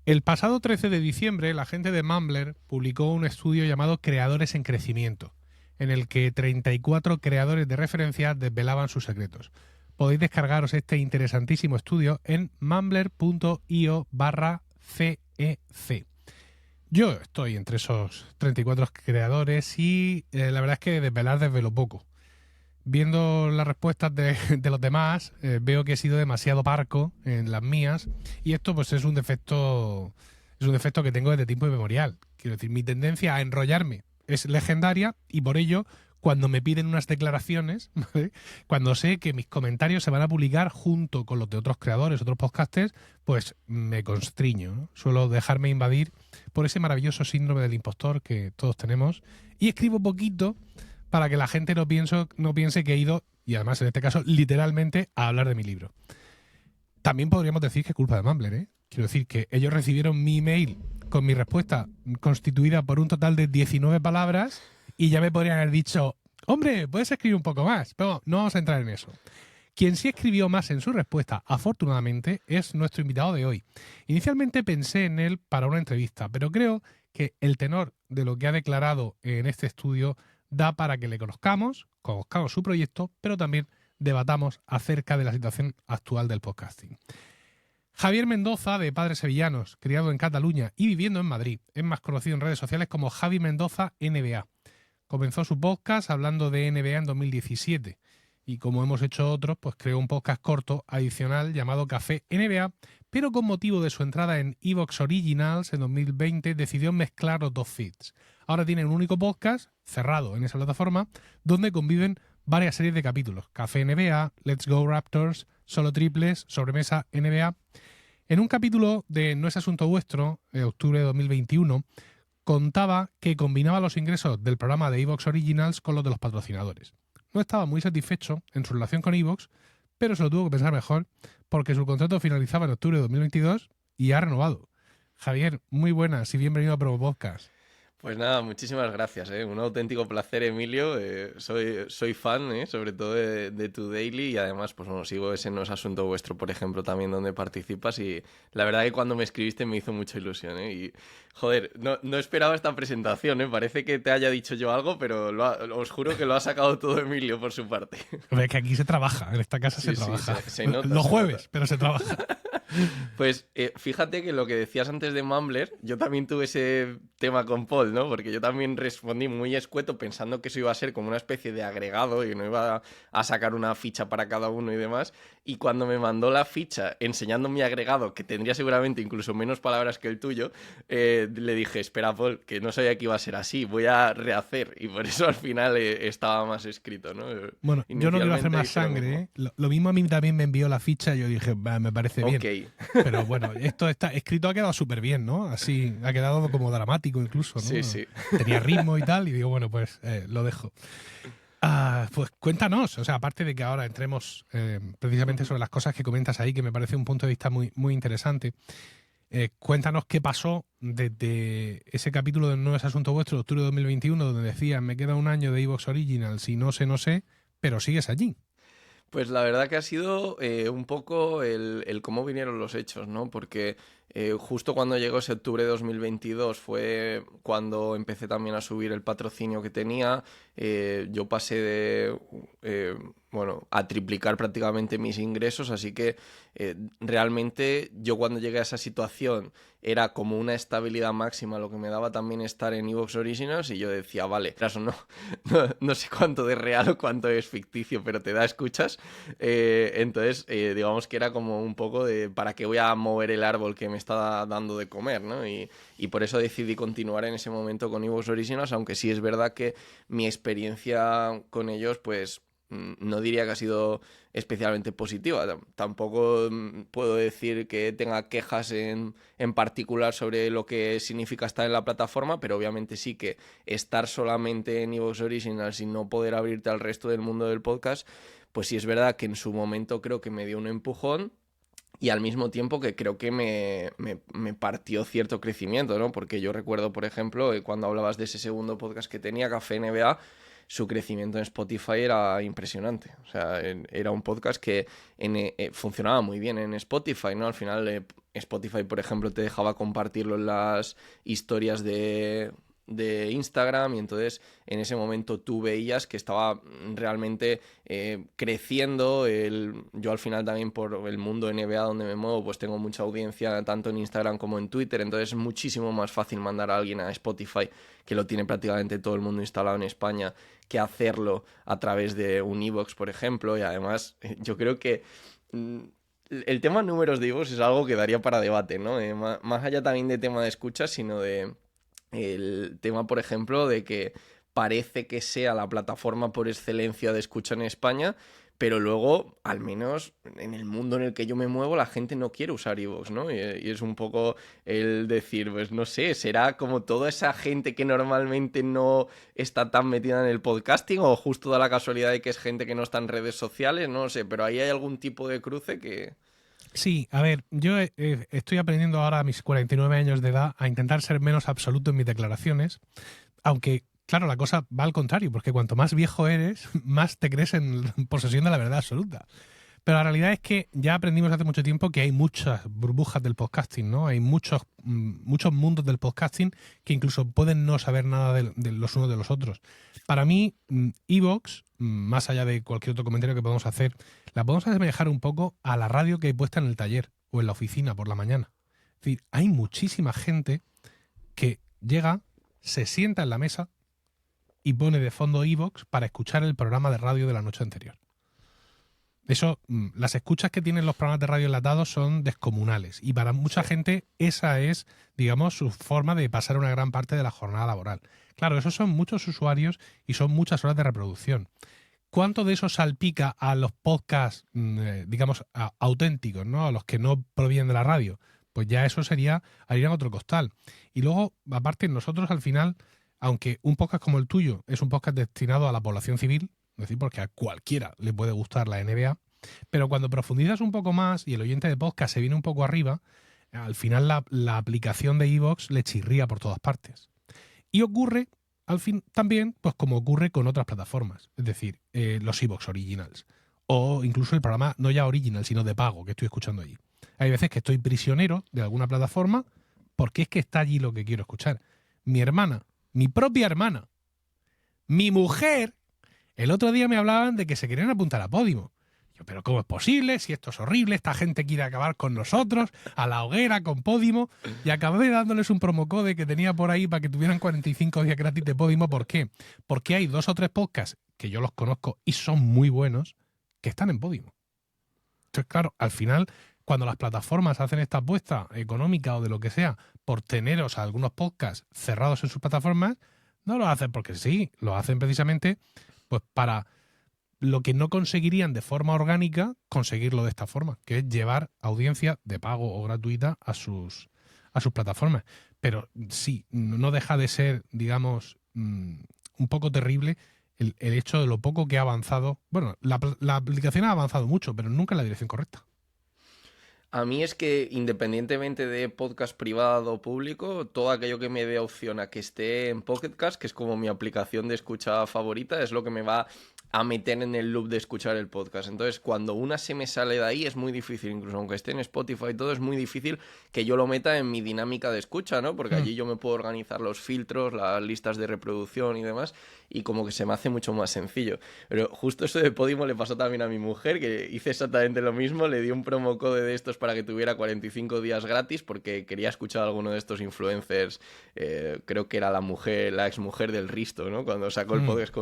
El pasado 13 de diciembre, la gente de Mumbler publicó un estudio llamado Creadores en Crecimiento, en el que 34 creadores de referencia desvelaban sus secretos. Podéis descargaros este interesantísimo estudio en mumbler.io/CEC. Yo estoy entre esos 34 creadores y la verdad es que desvelo poco. Viendo las respuestas de los demás, veo que he sido demasiado parco en las mías y esto pues es un defecto que tengo desde tiempo inmemorial. Quiero decir, mi tendencia a enrollarme es legendaria y por ello, cuando me piden unas declaraciones, ¿vale? Cuando sé que mis comentarios se van a publicar junto con los de otros creadores, otros podcasters, pues me constriño, ¿no? Suelo dejarme invadir por ese maravilloso síndrome del impostor que todos tenemos y escribo poquito para que la gente no piense que he ido, y además en este caso, literalmente a hablar de mi libro. También podríamos decir que es culpa de Mumbler, ¿eh? Quiero decir que ellos recibieron mi email con mi respuesta constituida por un total de 19 palabras y ya me podrían haber dicho, hombre, puedes escribir un poco más, pero no vamos a entrar en eso. Quien sí escribió más en su respuesta, afortunadamente, es nuestro invitado de hoy. Inicialmente pensé en él para una entrevista, pero creo que el tenor de lo que ha declarado en este estudio da para que le conozcamos su proyecto, pero también debatamos acerca de la situación actual del podcasting. Javier Mendoza, de padres sevillanos, criado en Cataluña y viviendo en Madrid, es más conocido en redes sociales como Javi Mendoza NBA. Comenzó su podcast hablando de NBA en 2017 y, como hemos hecho otros, pues creó un podcast corto adicional llamado Café NBA, pero con motivo de su entrada en Evox Originals en 2020 decidió mezclar los dos feeds. Ahora tiene un único podcast, cerrado en esa plataforma, donde conviven varias series de capítulos. Café NBA, Let's Go Raptors, Solo Triples, Sobremesa NBA. En un capítulo de No es asunto vuestro, de octubre de 2021, contaba que combinaba los ingresos del programa de Evox Originals con los de los patrocinadores. No estaba muy satisfecho en su relación con Evox, pero se lo tuvo que pensar mejor porque su contrato finalizaba en octubre de 2022 y ha renovado. Javier, muy buenas y bienvenido a Promo Podcast. Pues nada, muchísimas gracias, ¿eh? Un auténtico placer, Emilio. Soy fan, sobre todo de tu daily y además, pues bueno, sigo ese No es asunto vuestro, por ejemplo, también donde participas y la verdad que cuando me escribiste me hizo mucha ilusión, ¿eh? Y, joder, no esperaba esta presentación, ¿eh? Parece que te haya dicho yo algo, pero os juro que lo ha sacado todo Emilio por su parte. Es que aquí se trabaja, en esta casa se Sí, trabaja. se nota, Los se jueves, nota. pero se trabaja. Pues fíjate que lo que decías antes de Mumbler, yo también tuve ese tema con Paul, ¿no? Porque yo también respondí muy escueto pensando que eso iba a ser como una especie de agregado y no iba a sacar una ficha para cada uno y demás. Y cuando me mandó la ficha enseñando mi agregado, que tendría seguramente incluso menos palabras que el tuyo, le dije, espera Paul, que no sabía que iba a ser así, voy a rehacer. Y por eso al final estaba más escrito, ¿no? Bueno, yo no quiero hacer Inicialmente más hice lo sangre, mismo. ¿eh? Lo mismo a mí también me envió la ficha y yo dije, me parece bien. Ok. Pero bueno, esto está escrito, ha quedado súper bien, ¿no? Así, ha quedado como dramático incluso, Sí, ¿no? sí. Tenía ritmo y tal, y digo, bueno, pues lo dejo. Pues cuéntanos, o sea, aparte de que ahora entremos precisamente sobre las cosas que comentas ahí, que me parece un punto de vista muy, muy interesante, cuéntanos qué pasó desde ese capítulo de No es asunto vuestro, de octubre de 2021, donde decías, me queda un año de Evox Originals y no sé, pero sigues allí. Pues la verdad que ha sido un poco el cómo vinieron los hechos, ¿no? Porque justo cuando llegó ese octubre de 2022 fue cuando empecé también a subir el patrocinio que tenía. Yo pasé bueno, a triplicar prácticamente mis ingresos, así que realmente yo cuando llegué a esa situación era como una estabilidad máxima lo que me daba también estar en Evox Originals y yo decía, vale, eso no sé cuánto de real o cuánto es ficticio, pero te da escuchas. Entonces, digamos que era como un poco de para qué voy a mover el árbol que me está dando de comer, ¿no? Y por eso decidí continuar en ese momento con Evox Originals, aunque sí es verdad que mi experiencia con ellos, pues no diría que ha sido especialmente positiva. Tampoco puedo decir que tenga quejas en particular sobre lo que significa estar en la plataforma, pero obviamente sí que estar solamente en Evox Originals y no poder abrirte al resto del mundo del podcast, pues sí es verdad que en su momento creo que me dio un empujón y al mismo tiempo que creo que me partió cierto crecimiento, ¿no? Porque yo recuerdo, por ejemplo, cuando hablabas de ese segundo podcast que tenía, Café NBA, su crecimiento en Spotify era impresionante. O sea, era un podcast que funcionaba muy bien en Spotify, ¿no? Al final Spotify, por ejemplo, te dejaba compartirlo en las historias de Instagram, y entonces en ese momento tú veías que estaba realmente creciendo. Yo al final también por el mundo NBA donde me muevo pues tengo mucha audiencia tanto en Instagram como en Twitter, entonces es muchísimo más fácil mandar a alguien a Spotify, que lo tiene prácticamente todo el mundo instalado en España, que hacerlo a través de un iVoox, por ejemplo. Y además yo creo que el tema números de iVoox es algo que daría para debate, ¿no? Más allá también de tema de escucha, sino de el tema, por ejemplo, de que parece que sea la plataforma por excelencia de escucha en España, pero luego, al menos en el mundo en el que yo me muevo, la gente no quiere usar iVoox, ¿no? Y es un poco el decir, pues no sé, será como toda esa gente que normalmente no está tan metida en el podcasting, o justo da la casualidad de que es gente que no está en redes sociales, no sé, pero ahí hay algún tipo de cruce que... Sí, a ver, yo estoy aprendiendo ahora a mis 49 años de edad a intentar ser menos absoluto en mis declaraciones, aunque, claro, la cosa va al contrario, porque cuanto más viejo eres, más te crees en posesión de la verdad absoluta. Pero la realidad es que ya aprendimos hace mucho tiempo que hay muchas burbujas del podcasting, ¿no? Hay muchos mundos del podcasting que incluso pueden no saber nada de los unos de los otros. Para mí, iVoox, más allá de cualquier otro comentario que podamos hacer, la podemos asemejar un poco a la radio que hay puesta en el taller o en la oficina por la mañana. Es decir, hay muchísima gente que llega, se sienta en la mesa y pone de fondo iVoox para escuchar el programa de radio de la noche anterior. Eso, las escuchas que tienen los programas de radio enlatados son descomunales, y para mucha gente esa es, digamos, su forma de pasar una gran parte de la jornada laboral. Claro, esos son muchos usuarios y son muchas horas de reproducción. ¿Cuánto de eso salpica a los podcasts, digamos, auténticos, ¿no? A los que no provienen de la radio? Pues ya eso sería ir a otro costal. Y luego, aparte, nosotros al final, aunque un podcast como el tuyo es un podcast destinado a la población civil, es decir, porque a cualquiera le puede gustar la NBA, pero cuando profundizas un poco más y el oyente de podcast se viene un poco arriba, al final la aplicación de iVoox le chirría por todas partes. Y ocurre, al fin, también, pues como ocurre con otras plataformas, es decir, los iVoox Originals, o incluso el programa no ya original, sino de pago que estoy escuchando allí. Hay veces que estoy prisionero de alguna plataforma porque es que está allí lo que quiero escuchar. Mi hermana, mi propia hermana, mi mujer, el otro día me hablaban de que se querían apuntar a Podimo. Yo, pero ¿cómo es posible? Si esto es horrible, esta gente quiere acabar con nosotros, a la hoguera con Podimo, y acabé dándoles un promocode que tenía por ahí para que tuvieran 45 días gratis de Podimo. ¿Por qué? Porque hay 2 o 3 podcasts que yo los conozco y son muy buenos que están en Podimo. Entonces, claro, al final, cuando las plataformas hacen esta apuesta económica o de lo que sea por teneros a algunos podcasts cerrados en sus plataformas, no lo hacen porque sí, lo hacen precisamente pues para lo que no conseguirían de forma orgánica, conseguirlo de esta forma, que es llevar audiencia de pago o gratuita a sus plataformas. Pero sí, no deja de ser, digamos, un poco terrible el hecho de lo poco que ha avanzado. Bueno, la aplicación ha avanzado mucho, pero nunca en la dirección correcta. A mí es que, independientemente de podcast privado o público, todo aquello que me dé opción a que esté en Pocket Cast, que es como mi aplicación de escucha favorita, es lo que me va a meter en el loop de escuchar el podcast. Entonces, cuando una se me sale de ahí, es muy difícil, incluso aunque esté en Spotify y todo, es muy difícil que yo lo meta en mi dinámica de escucha, ¿no? Porque allí yo me puedo organizar los filtros, las listas de reproducción y demás, y como que se me hace mucho más sencillo. Pero justo eso de Podimo le pasó también a mi mujer, que hice exactamente lo mismo, le di un promo code de estos para que tuviera 45 días gratis porque quería escuchar a alguno de estos influencers. Creo que era la exmujer del Risto, ¿no? Cuando sacó el podcast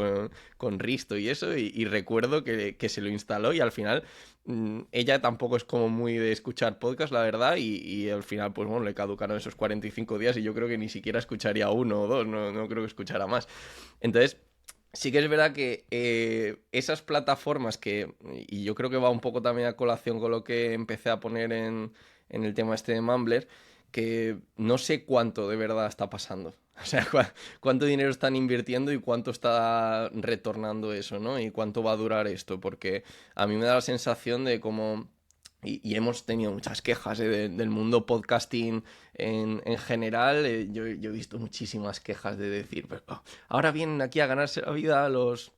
con Risto y eso, y recuerdo que se lo instaló, y al final ella tampoco es como muy de escuchar podcast, la verdad, y al final pues bueno, le caducaron esos 45 días y yo creo que ni siquiera escucharía uno o dos, no creo que escuchara más. Entonces, sí que es verdad que esas plataformas y yo creo que va un poco también a colación con lo que empecé a poner en el tema este de Mumbler, que no sé cuánto de verdad está pasando. O sea, cuánto dinero están invirtiendo y cuánto está retornando eso, ¿no? Y cuánto va a durar esto, porque a mí me da la sensación de como y hemos tenido muchas quejas del mundo podcasting en general. Yo he visto muchísimas quejas de decir, pero ahora vienen aquí a ganarse la vida los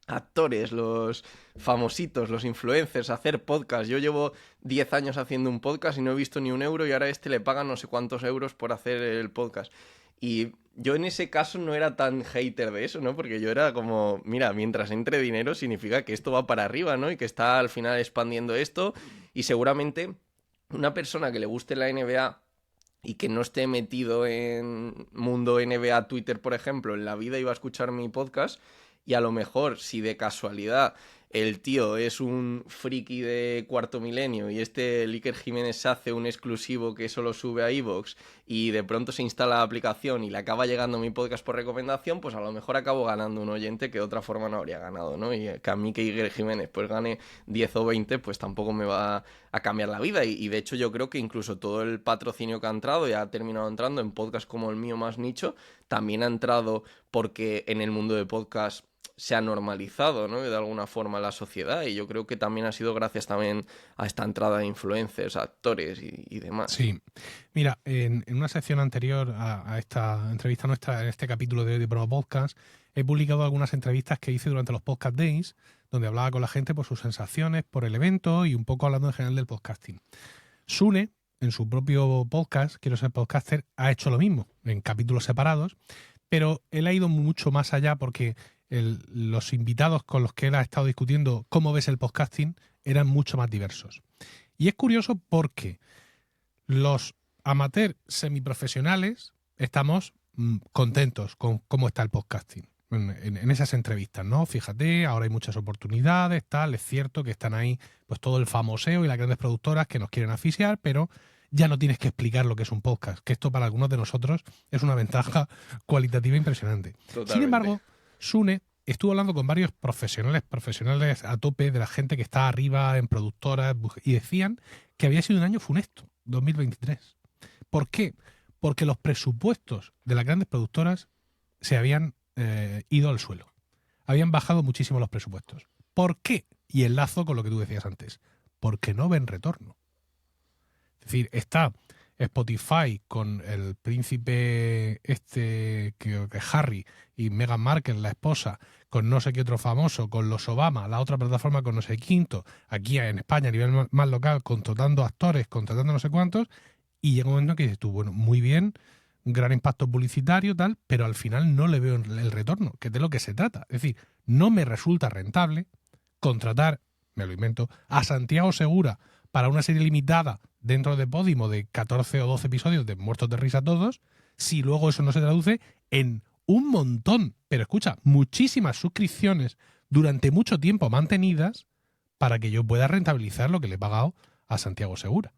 actores, los famositos, los influencers, a hacer podcast. Yo llevo 10 años haciendo un podcast y no he visto ni un euro y ahora a este le pagan no sé cuántos euros por hacer el podcast. Y yo en ese caso no era tan hater de eso, ¿no? Porque yo era como, mira, mientras entre dinero significa que esto va para arriba, ¿no? Y que está al final expandiendo esto y seguramente una persona que le guste la NBA y que no esté metido en mundo NBA, Twitter, por ejemplo, en la vida iba a escuchar mi podcast y a lo mejor si de casualidad el tío es un friki de cuarto milenio y este Iker Jiménez hace un exclusivo que solo sube a iVoox y de pronto se instala la aplicación y le acaba llegando mi podcast por recomendación, pues a lo mejor acabo ganando un oyente que de otra forma no habría ganado, ¿no? Y que a mí que Iker Jiménez pues gane 10 o 20, pues tampoco me va a cambiar la vida. Y de hecho yo creo que incluso todo el patrocinio que ha entrado y ha terminado entrando en podcasts como el mío más nicho, también ha entrado porque en el mundo de podcast se ha normalizado, ¿no? De alguna forma la sociedad, y yo creo que también ha sido gracias también a esta entrada de influencers, actores y demás. Sí. Mira, en una sección anterior a esta entrevista nuestra, en este capítulo de Promo Podcast, he publicado algunas entrevistas que hice durante los Podcast Days, donde hablaba con la gente por sus sensaciones, por el evento y un poco hablando en general del podcasting. Sune, en su propio podcast, Quiero ser podcaster, ha hecho lo mismo, en capítulos separados, pero él ha ido mucho más allá porque los invitados con los que él ha estado discutiendo cómo ves el podcasting eran mucho más diversos. Y es curioso porque los amateurs semiprofesionales estamos contentos con cómo está el podcasting en esas entrevistas, ¿no? Fíjate, ahora hay muchas oportunidades, tal, es cierto que están ahí pues todo el famoseo y las grandes productoras que nos quieren asfixiar, pero ya no tienes que explicar lo que es un podcast, que esto para algunos de nosotros es una ventaja cualitativa impresionante. Totalmente. Sin embargo, Sune estuvo hablando con varios profesionales a tope de la gente que está arriba en productoras y decían que había sido un año funesto, 2023. ¿Por qué? Porque los presupuestos de las grandes productoras se habían ido al suelo. Habían bajado muchísimo los presupuestos. ¿Por qué? Y enlazo con lo que tú decías antes. Porque no ven retorno. Es decir, está Spotify con el príncipe que Harry y Meghan Markle, la esposa, con no sé qué otro famoso, con los Obama, la otra plataforma con no sé quinto, aquí en España a nivel más local, contratando actores, contratando no sé cuántos, y llega un momento que dices tú, bueno, muy bien, un gran impacto publicitario, tal, pero al final no le veo el retorno, que es de lo que se trata. Es decir, no me resulta rentable contratar, me lo invento, a Santiago Segura para una serie limitada dentro de Podimo de 14 o 12 episodios de Muertos de Risa todos, si luego eso no se traduce en un montón, pero escucha, muchísimas suscripciones durante mucho tiempo mantenidas para que yo pueda rentabilizar lo que le he pagado a Santiago Segura.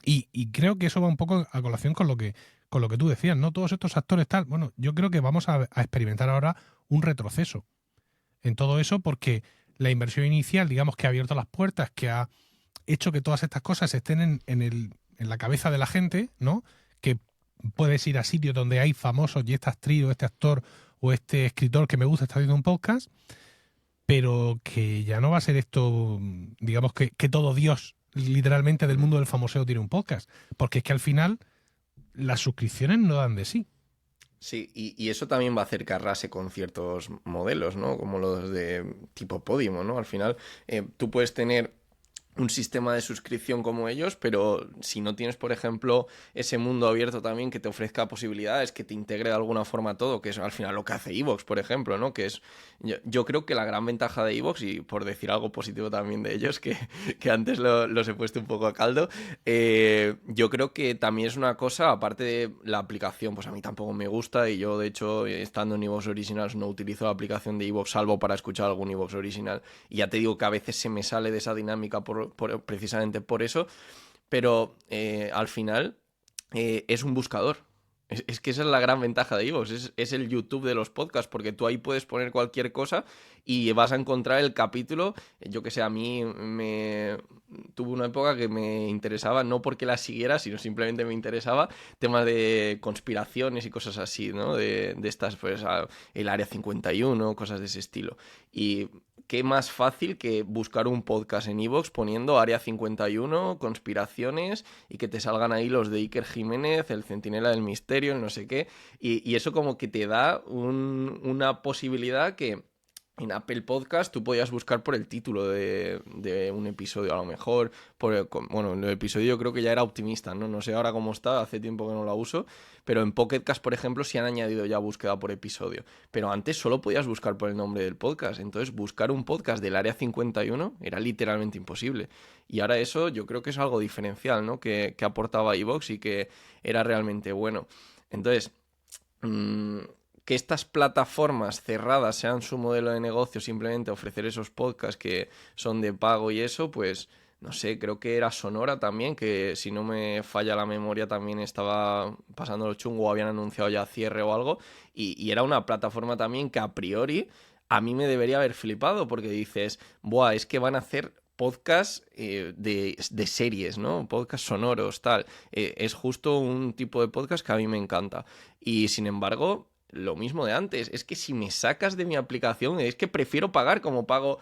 Y creo que eso va un poco a colación con lo que tú decías, ¿no? Todos estos actores tal. Bueno, yo creo que vamos a experimentar ahora un retroceso en todo eso porque la inversión inicial, digamos, que ha abierto las puertas, que ha hecho que todas estas cosas estén en la cabeza de la gente, ¿no? Que puedes ir a sitios donde hay famosos y esta actriz o este actor o este escritor que me gusta está haciendo un podcast, pero que ya no va a ser esto, digamos, que todo Dios literalmente del mundo del famoseo tiene un podcast, porque es que al final las suscripciones no dan de sí. Sí, y eso también va a hacer que arrase con ciertos modelos, ¿no? Como los de tipo Podimo, ¿no? Al final, tú puedes tener un sistema de suscripción como ellos, pero si no tienes, por ejemplo, ese mundo abierto también que te ofrezca posibilidades, que te integre de alguna forma todo, que es al final lo que hace iVoox, por ejemplo, ¿no? Que es, yo creo que la gran ventaja de iVoox, y por decir algo positivo también de ellos, que antes los he puesto un poco a caldo, yo creo que también es una cosa, aparte de la aplicación, pues a mí tampoco me gusta, y yo de hecho, estando en iVoox Originals, no utilizo la aplicación de iVoox salvo para escuchar algún iVoox Original, y ya te digo que a veces se me sale de esa dinámica precisamente por eso, pero al final es un buscador. Es que esa es la gran ventaja de iVoox, es el YouTube de los podcasts, porque tú ahí puedes poner cualquier cosa y vas a encontrar el capítulo. Yo que sé, a mí tuve una época que me interesaba, no porque la siguiera, sino simplemente me interesaba temas de conspiraciones y cosas así, ¿no? De estas, pues, el Área 51, cosas de ese estilo. Y qué más fácil que buscar un podcast en iVoox poniendo Área 51, conspiraciones, y que te salgan ahí los de Iker Jiménez, el Centinela del Misterio, el no sé qué, y eso como que te da una posibilidad que en Apple Podcast tú podías buscar por el título de un episodio, a lo mejor. Bueno, el episodio yo creo que ya era optimista, ¿no? No sé ahora cómo está, hace tiempo que no la uso. Pero en Pocket Cast, por ejemplo, sí han añadido ya búsqueda por episodio. Pero antes solo podías buscar por el nombre del podcast. Entonces, buscar un podcast del Área 51 era literalmente imposible. Y ahora eso yo creo que es algo diferencial, ¿no? Que aportaba iVoox y que era realmente bueno. Entonces, que estas plataformas cerradas sean su modelo de negocio, simplemente ofrecer esos podcasts que son de pago y eso, pues no sé, creo que era Sonora también, que si no me falla la memoria también estaba pasando lo chungo, habían anunciado ya cierre o algo, y era una plataforma también que a priori a mí me debería haber flipado, porque dices, buah, es que van a hacer podcast de series, ¿no? Podcast sonoros, tal. Es justo un tipo de podcast que a mí me encanta. Y sin embargo, lo mismo de antes, es que si me sacas de mi aplicación, es que prefiero pagar como pago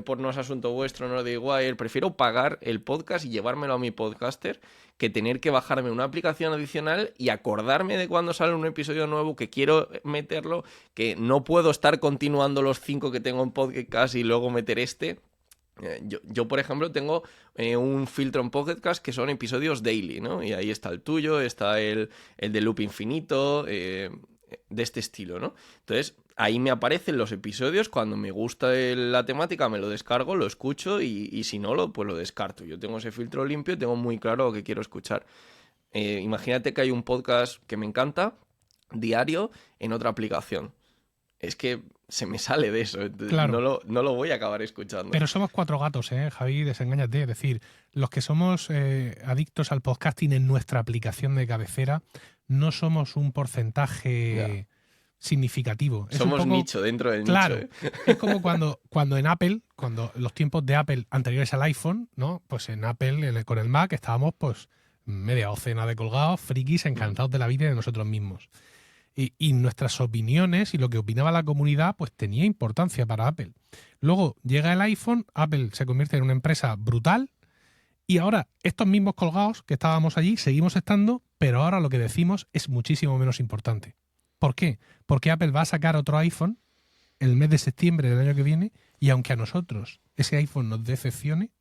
por No es Asunto Vuestro, no lo digo igual, prefiero pagar el podcast y llevármelo a mi podcaster que tener que bajarme una aplicación adicional y acordarme de cuando sale un episodio nuevo que quiero meterlo, que no puedo estar continuando los 5 que tengo en podcast y luego meter este. Yo, por ejemplo, tengo un filtro en Pocket Cast que son episodios daily, ¿no? Y ahí está el tuyo, está el de Loop Infinito, de este estilo, ¿no? Entonces, ahí me aparecen los episodios, cuando me gusta la temática me lo descargo, lo escucho y si no, pues lo descarto. Yo tengo ese filtro limpio y tengo muy claro lo que quiero escuchar. Imagínate que hay un podcast que me encanta, diario, en otra aplicación. Es que se me sale de eso, Claro. no lo voy a acabar escuchando. Pero somos 4 gatos, Javi, desengáñate. Es decir, los que somos adictos al podcasting en nuestra aplicación de cabecera, no somos un porcentaje significativo. Es somos un poco, nicho dentro del claro, nicho. Es como cuando en Apple, cuando los tiempos de Apple anteriores al iPhone, ¿no? Pues en Apple, con el Mac, estábamos pues media docena de colgados, frikis, encantados de la vida y de nosotros mismos. Y nuestras opiniones y lo que opinaba la comunidad pues tenía importancia para Apple. Luego llega el iPhone, Apple se convierte en una empresa brutal y ahora estos mismos colgados que estábamos allí seguimos estando, pero ahora lo que decimos es muchísimo menos importante. ¿Por qué? Porque Apple va a sacar otro iPhone el mes de septiembre del año que viene y aunque a nosotros ese iPhone nos decepcione,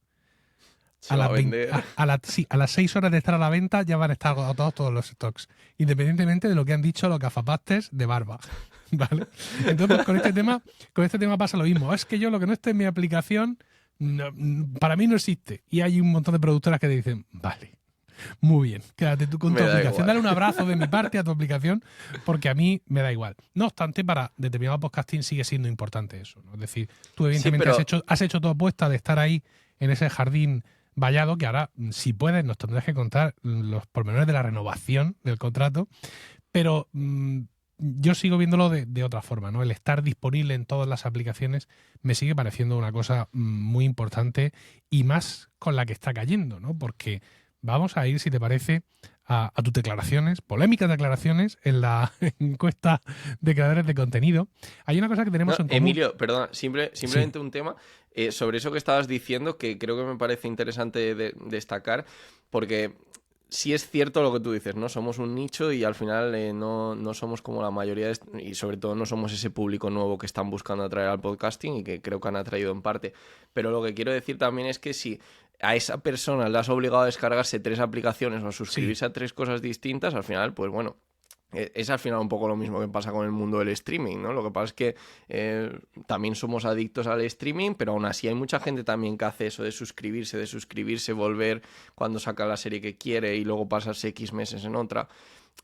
a las 6 horas de estar a la venta ya van a estar agotados todos los stocks, independientemente de lo que han dicho los gafapastes de barba. ¿Vale? Entonces, con este tema pasa lo mismo. Es que yo lo que no esté en mi aplicación, para mí no existe. Y hay un montón de productoras que te dicen, vale, muy bien, quédate tú con tu aplicación. Dale un abrazo de mi parte a tu aplicación, porque a mí me da igual. No obstante, para determinado podcasting sigue siendo importante eso, ¿no? Es decir, tú evidentemente has hecho tu apuesta de estar ahí en ese jardín vallado, que ahora, si puedes, nos tendrás que contar los pormenores de la renovación del contrato, pero yo sigo viéndolo de otra forma, ¿no? El estar disponible en todas las aplicaciones me sigue pareciendo una cosa muy importante y más con la que está cayendo, ¿no? Porque vamos a ir, si te parece, a tus declaraciones, polémicas declaraciones en la encuesta de creadores de contenido. Hay una cosa que tenemos en común. Emilio, perdona, simplemente un tema sobre eso que estabas diciendo que creo que me parece interesante destacar, porque sí es cierto lo que tú dices, ¿no? Somos un nicho y al final no somos como la mayoría y sobre todo no somos ese público nuevo que están buscando atraer al podcasting y que creo que han atraído en parte. Pero lo que quiero decir también es que si a esa persona le has obligado a descargarse 3 aplicaciones o a suscribirse a 3 cosas distintas, al final, pues bueno, es al final un poco lo mismo que pasa con el mundo del streaming, ¿no? Lo que pasa es que también somos adictos al streaming, pero aún así hay mucha gente también que hace eso de suscribirse, volver cuando saca la serie que quiere y luego pasarse X meses en otra.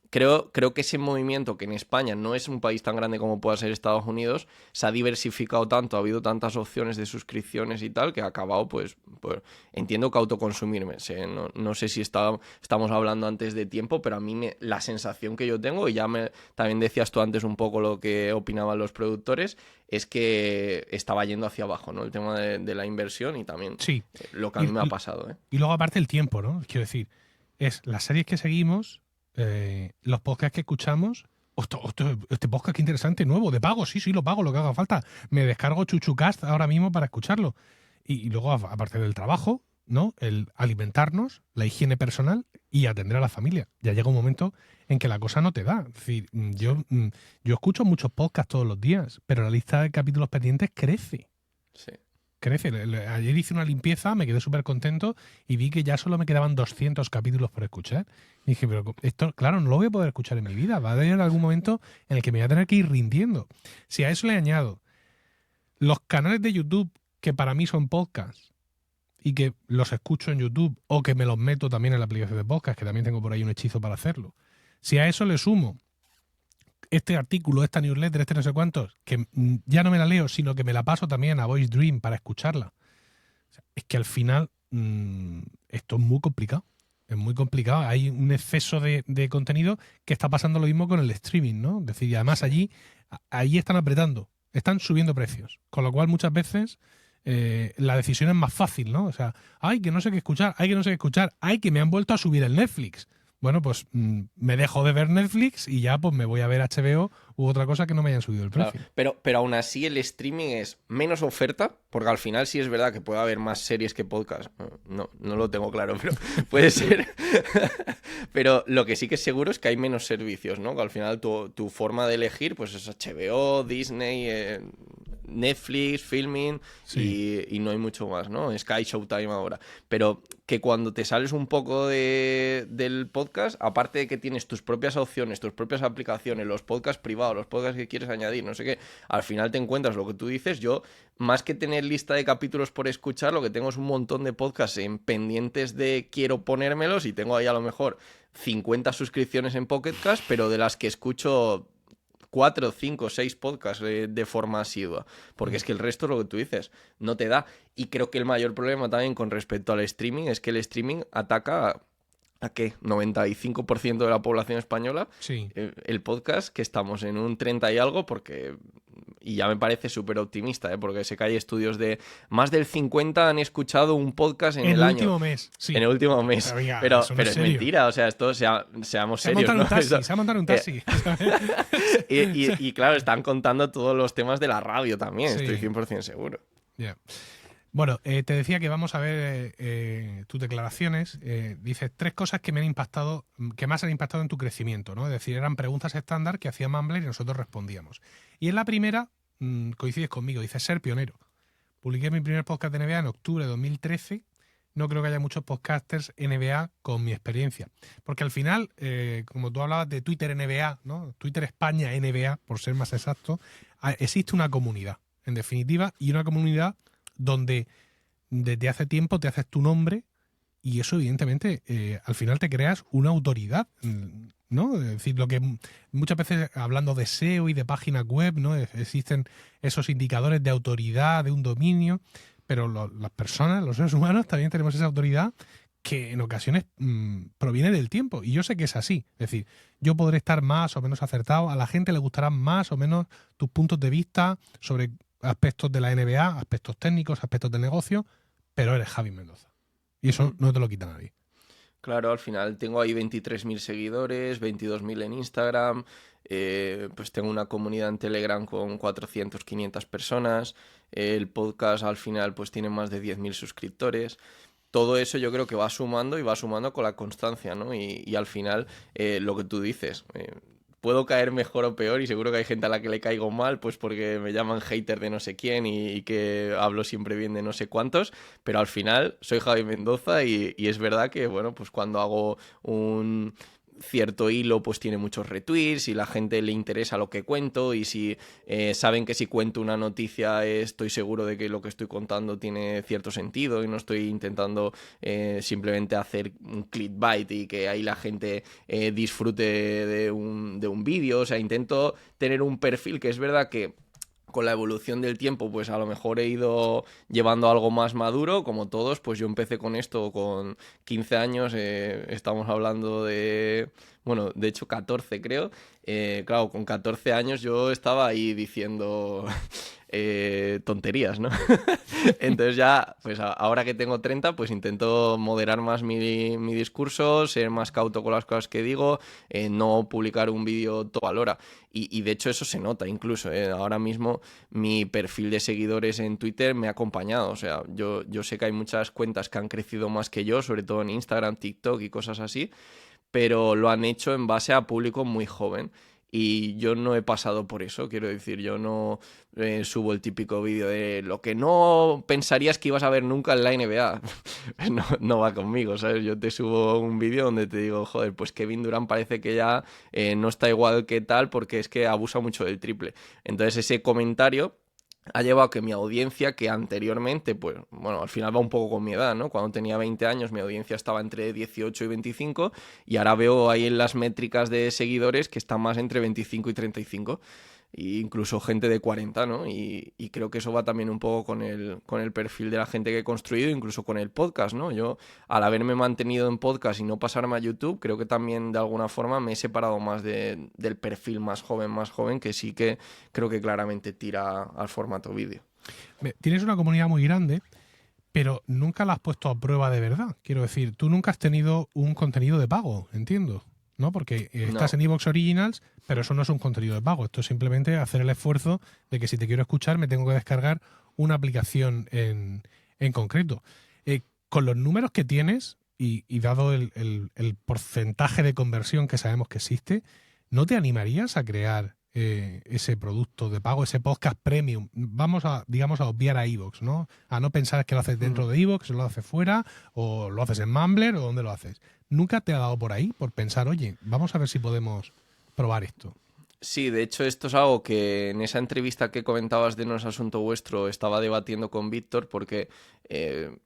Creo que ese movimiento, que en España no es un país tan grande como pueda ser Estados Unidos, se ha diversificado tanto, ha habido tantas opciones de suscripciones y tal, que ha acabado, pues entiendo que autoconsumirme. No sé si estamos hablando antes de tiempo, pero a mí la sensación que yo tengo, y también decías tú antes un poco lo que opinaban los productores, es que estaba yendo hacia abajo, ¿no? El tema de la inversión y también lo que a mí me ha pasado, ¿eh? Y luego aparte el tiempo, ¿no? Quiero decir, es las series que seguimos, los podcasts que escuchamos este podcast qué interesante, nuevo, de pago, sí, lo pago, lo que haga falta. Me descargo ChuchuCast ahora mismo para escucharlo. Y luego, aparte del trabajo, ¿no? El alimentarnos, la higiene personal y atender a la familia. Ya llega un momento en que la cosa no te da. Es decir, yo escucho muchos podcasts todos los días, pero la lista de capítulos pendientes crece. Sí. Crece. Ayer hice una limpieza, me quedé súper contento y vi que ya solo me quedaban 200 capítulos por escuchar. Y dije, pero esto, claro, no lo voy a poder escuchar en mi vida. Va a haber algún momento en el que me voy a tener que ir rindiendo. Si a eso le añado los canales de YouTube, que para mí son podcasts, y que los escucho en YouTube o que me los meto también en la aplicación de podcast, que también tengo por ahí un hechizo para hacerlo. Si a eso le sumo este artículo, esta newsletter, este no sé cuántos, que ya no me la leo, sino que me la paso también a Voice Dream para escucharla. O sea, es que al final esto es muy complicado. Es muy complicado. Hay un exceso de contenido que está pasando lo mismo con el streaming, ¿no? Es decir, y además allí están apretando, están subiendo precios. Con lo cual muchas veces la decisión es más fácil, ¿no? O sea, hay que no sé qué escuchar, hay que me han vuelto a subir el Netflix. Bueno, pues me dejo de ver Netflix y ya pues me voy a ver HBO u otra cosa que no me hayan subido el precio. Claro, pero aún así el streaming es menos oferta, porque al final sí es verdad que puede haber más series que podcast. No lo tengo claro, pero puede ser. Pero lo que sí que es seguro es que hay menos servicios, ¿no? Que al final tu forma de elegir pues es HBO, Disney, Netflix, Filmin y no hay mucho más, ¿no? Sky Showtime ahora. Pero que cuando te sales un poco del podcast, aparte de que tienes tus propias opciones, tus propias aplicaciones, los podcasts privados, los podcasts que quieres añadir, no sé qué, al final te encuentras lo que tú dices. Yo, más que tener lista de capítulos por escuchar, lo que tengo es un montón de podcasts en pendientes de quiero ponérmelos y tengo ahí a lo mejor 50 suscripciones en Pocket Cast, pero de las que escucho 4, 5, 6 podcasts de forma asidua. Porque es que el resto, lo que tú dices, no te da. Y creo que el mayor problema también con respecto al streaming es que el streaming ataca ¿a qué? 95% de la población española. Sí. El podcast, que estamos en un 30 y algo, porque... Y ya me parece súper optimista, porque sé que hay estudios de más del 50 han escuchado un podcast en el año. último mes, sí. En el último mes. Pero, venga, pero no es mentira, o sea, esto seamos serios, ¿no? Se ha montado un taxi. Y claro, están contando todos los temas de la radio también, Sí. estoy 100% seguro. Yeah. Bueno, te decía que vamos a ver tus declaraciones. Dices 3 cosas que me han impactado, que más han impactado en tu crecimiento, ¿no? Es decir, eran preguntas estándar que hacía Mumbler y nosotros respondíamos. Y en la primera, coincides conmigo, dices ser pionero. Publiqué mi primer podcast de NBA en octubre de 2013. No creo que haya muchos podcasters NBA con mi experiencia. Porque al final, como tú hablabas de Twitter NBA, ¿no? Twitter España NBA, por ser más exacto, existe una comunidad, en definitiva, y una comunidad donde desde hace tiempo te haces tu nombre y eso evidentemente al final te creas una autoridad, ¿no? Es decir, lo que muchas veces hablando de SEO y de páginas web, ¿no? Existen esos indicadores de autoridad, de un dominio, pero las personas, los seres humanos también tenemos esa autoridad que en ocasiones proviene del tiempo y yo sé que es así. Es decir, yo podré estar más o menos acertado, a la gente le gustarán más o menos tus puntos de vista sobre aspectos de la NBA, aspectos técnicos, aspectos de negocio, pero eres Javi Mendoza. Y eso no te lo quita nadie. Claro, al final tengo ahí 23.000 seguidores, 22.000 en Instagram, pues tengo una comunidad en Telegram con 400, 500 personas, el podcast al final pues tiene más de 10.000 suscriptores. Todo eso yo creo que va sumando y va sumando con la constancia, ¿no? Y al final, lo que tú dices... puedo caer mejor o peor y seguro que hay gente a la que le caigo mal pues porque me llaman hater de no sé quién y que hablo siempre bien de no sé cuántos, pero al final soy Javi Mendoza y es verdad que, bueno, pues cuando hago un cierto hilo pues tiene muchos retweets y la gente le interesa lo que cuento y si saben que si cuento una noticia estoy seguro de que lo que estoy contando tiene cierto sentido y no estoy intentando simplemente hacer un clickbait y que ahí la gente disfrute de un vídeo. O sea, intento tener un perfil que es verdad que con la evolución del tiempo, pues a lo mejor he ido llevando algo más maduro, como todos, pues yo empecé con esto con 15 años, estamos hablando de, bueno, de hecho 14 creo, claro, con 14 años yo estaba ahí diciendo, tonterías, ¿no? Entonces ya, pues ahora que tengo 30, pues intento moderar más mi discurso, ser más cauto con las cosas que digo, no publicar un vídeo toda la hora. Y de hecho eso se nota incluso. Ahora mismo mi perfil de seguidores en Twitter me ha acompañado. O sea, yo sé que hay muchas cuentas que han crecido más que yo, sobre todo en Instagram, TikTok y cosas así, pero lo han hecho en base a público muy joven. Y yo no he pasado por eso, quiero decir, yo no subo el típico vídeo de lo que no pensarías que ibas a ver nunca en la NBA. No, no va conmigo, ¿sabes? Yo te subo un vídeo donde te digo, joder, pues Kevin Durant parece que ya no está igual que tal porque es que abusa mucho del triple. Entonces ese comentario ha llevado a que mi audiencia, que anteriormente, pues, bueno, al final va un poco con mi edad, ¿no? Cuando tenía 20 años, mi audiencia estaba entre 18 y 25, y ahora veo ahí en las métricas de seguidores que están más entre 25 y 35, e incluso gente de 40, ¿no? Y creo que eso va también un poco con el perfil de la gente que he construido, incluso con el podcast, ¿no? Yo, al haberme mantenido en podcast y no pasarme a YouTube, creo que también de alguna forma me he separado más del perfil más joven, que sí que creo que claramente tira al formato vídeo. Tienes una comunidad muy grande, pero nunca la has puesto a prueba de verdad. Quiero decir, tú nunca has tenido un contenido de pago, entiendo, ¿no? Porque estás en Evox Originals, pero eso no es un contenido de pago. Esto es simplemente hacer el esfuerzo de que si te quiero escuchar me tengo que descargar una aplicación en concreto. Con los números que tienes y dado el porcentaje de conversión que sabemos que existe, ¿no te animarías a crear ese producto de pago, ese podcast premium? Vamos a, digamos, a obviar a Evox, ¿no? A no pensar que lo haces dentro de Evox, lo haces fuera, o lo haces en Mumbler, o dónde lo haces. ¿Nunca te ha dado por ahí, por pensar, oye, vamos a ver si podemos probar esto? Sí, de hecho esto es algo que en esa entrevista que comentabas de No es Asunto Vuestro estaba debatiendo con Víctor porque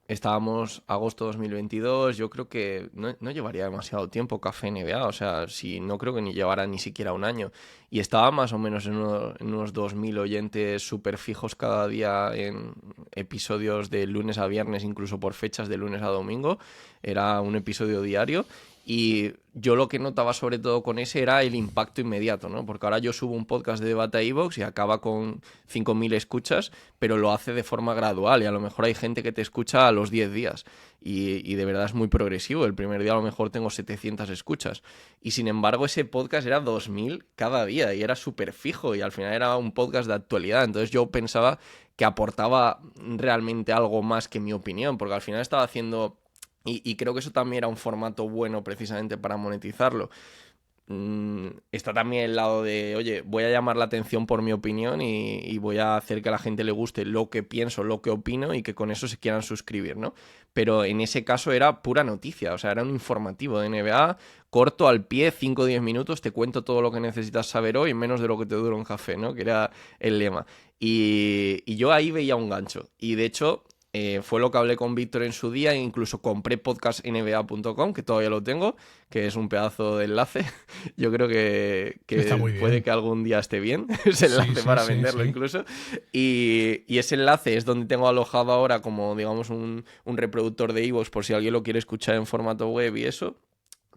estábamos agosto 2022, yo creo que no llevaría demasiado tiempo Café NBA, o sea, si no creo que ni llevara ni siquiera un año, y estaba más o menos en unos 2000 oyentes súper fijos cada día en episodios de lunes a viernes, incluso por fechas de lunes a domingo, era un episodio diario. Y yo lo que notaba sobre todo con ese era el impacto inmediato, ¿no? Porque ahora yo subo un podcast de debate a iVoox y acaba con 5.000 escuchas, pero lo hace de forma gradual y a lo mejor hay gente que te escucha a los 10 días y de verdad es muy progresivo. El primer día a lo mejor tengo 700 escuchas y sin embargo ese podcast era 2.000 cada día y era súper fijo y al final era un podcast de actualidad. Entonces yo pensaba que aportaba realmente algo más que mi opinión, porque al final estaba haciendo... Y creo que eso también era un formato bueno precisamente para monetizarlo. Está también el lado de, oye, voy a llamar la atención por mi opinión y voy a hacer que a la gente le guste lo que pienso, lo que opino y que con eso se quieran suscribir, ¿no? Pero en ese caso era pura noticia, o sea, era un informativo de NBA, corto, al pie, 5 o 10 minutos, te cuento todo lo que necesitas saber hoy en menos de lo que te dura un café, ¿no? Que era el lema. Y yo ahí veía un gancho. Y de hecho... fue lo que hablé con Víctor en su día, e incluso compré podcastnba.com, que todavía lo tengo, que es un pedazo de enlace. Yo creo que Está muy bien. puede que algún día esté bien ese enlace para venderlo incluso. Y ese enlace es donde tengo alojado ahora como, digamos, un reproductor de iVoox por si alguien lo quiere escuchar en formato web y eso.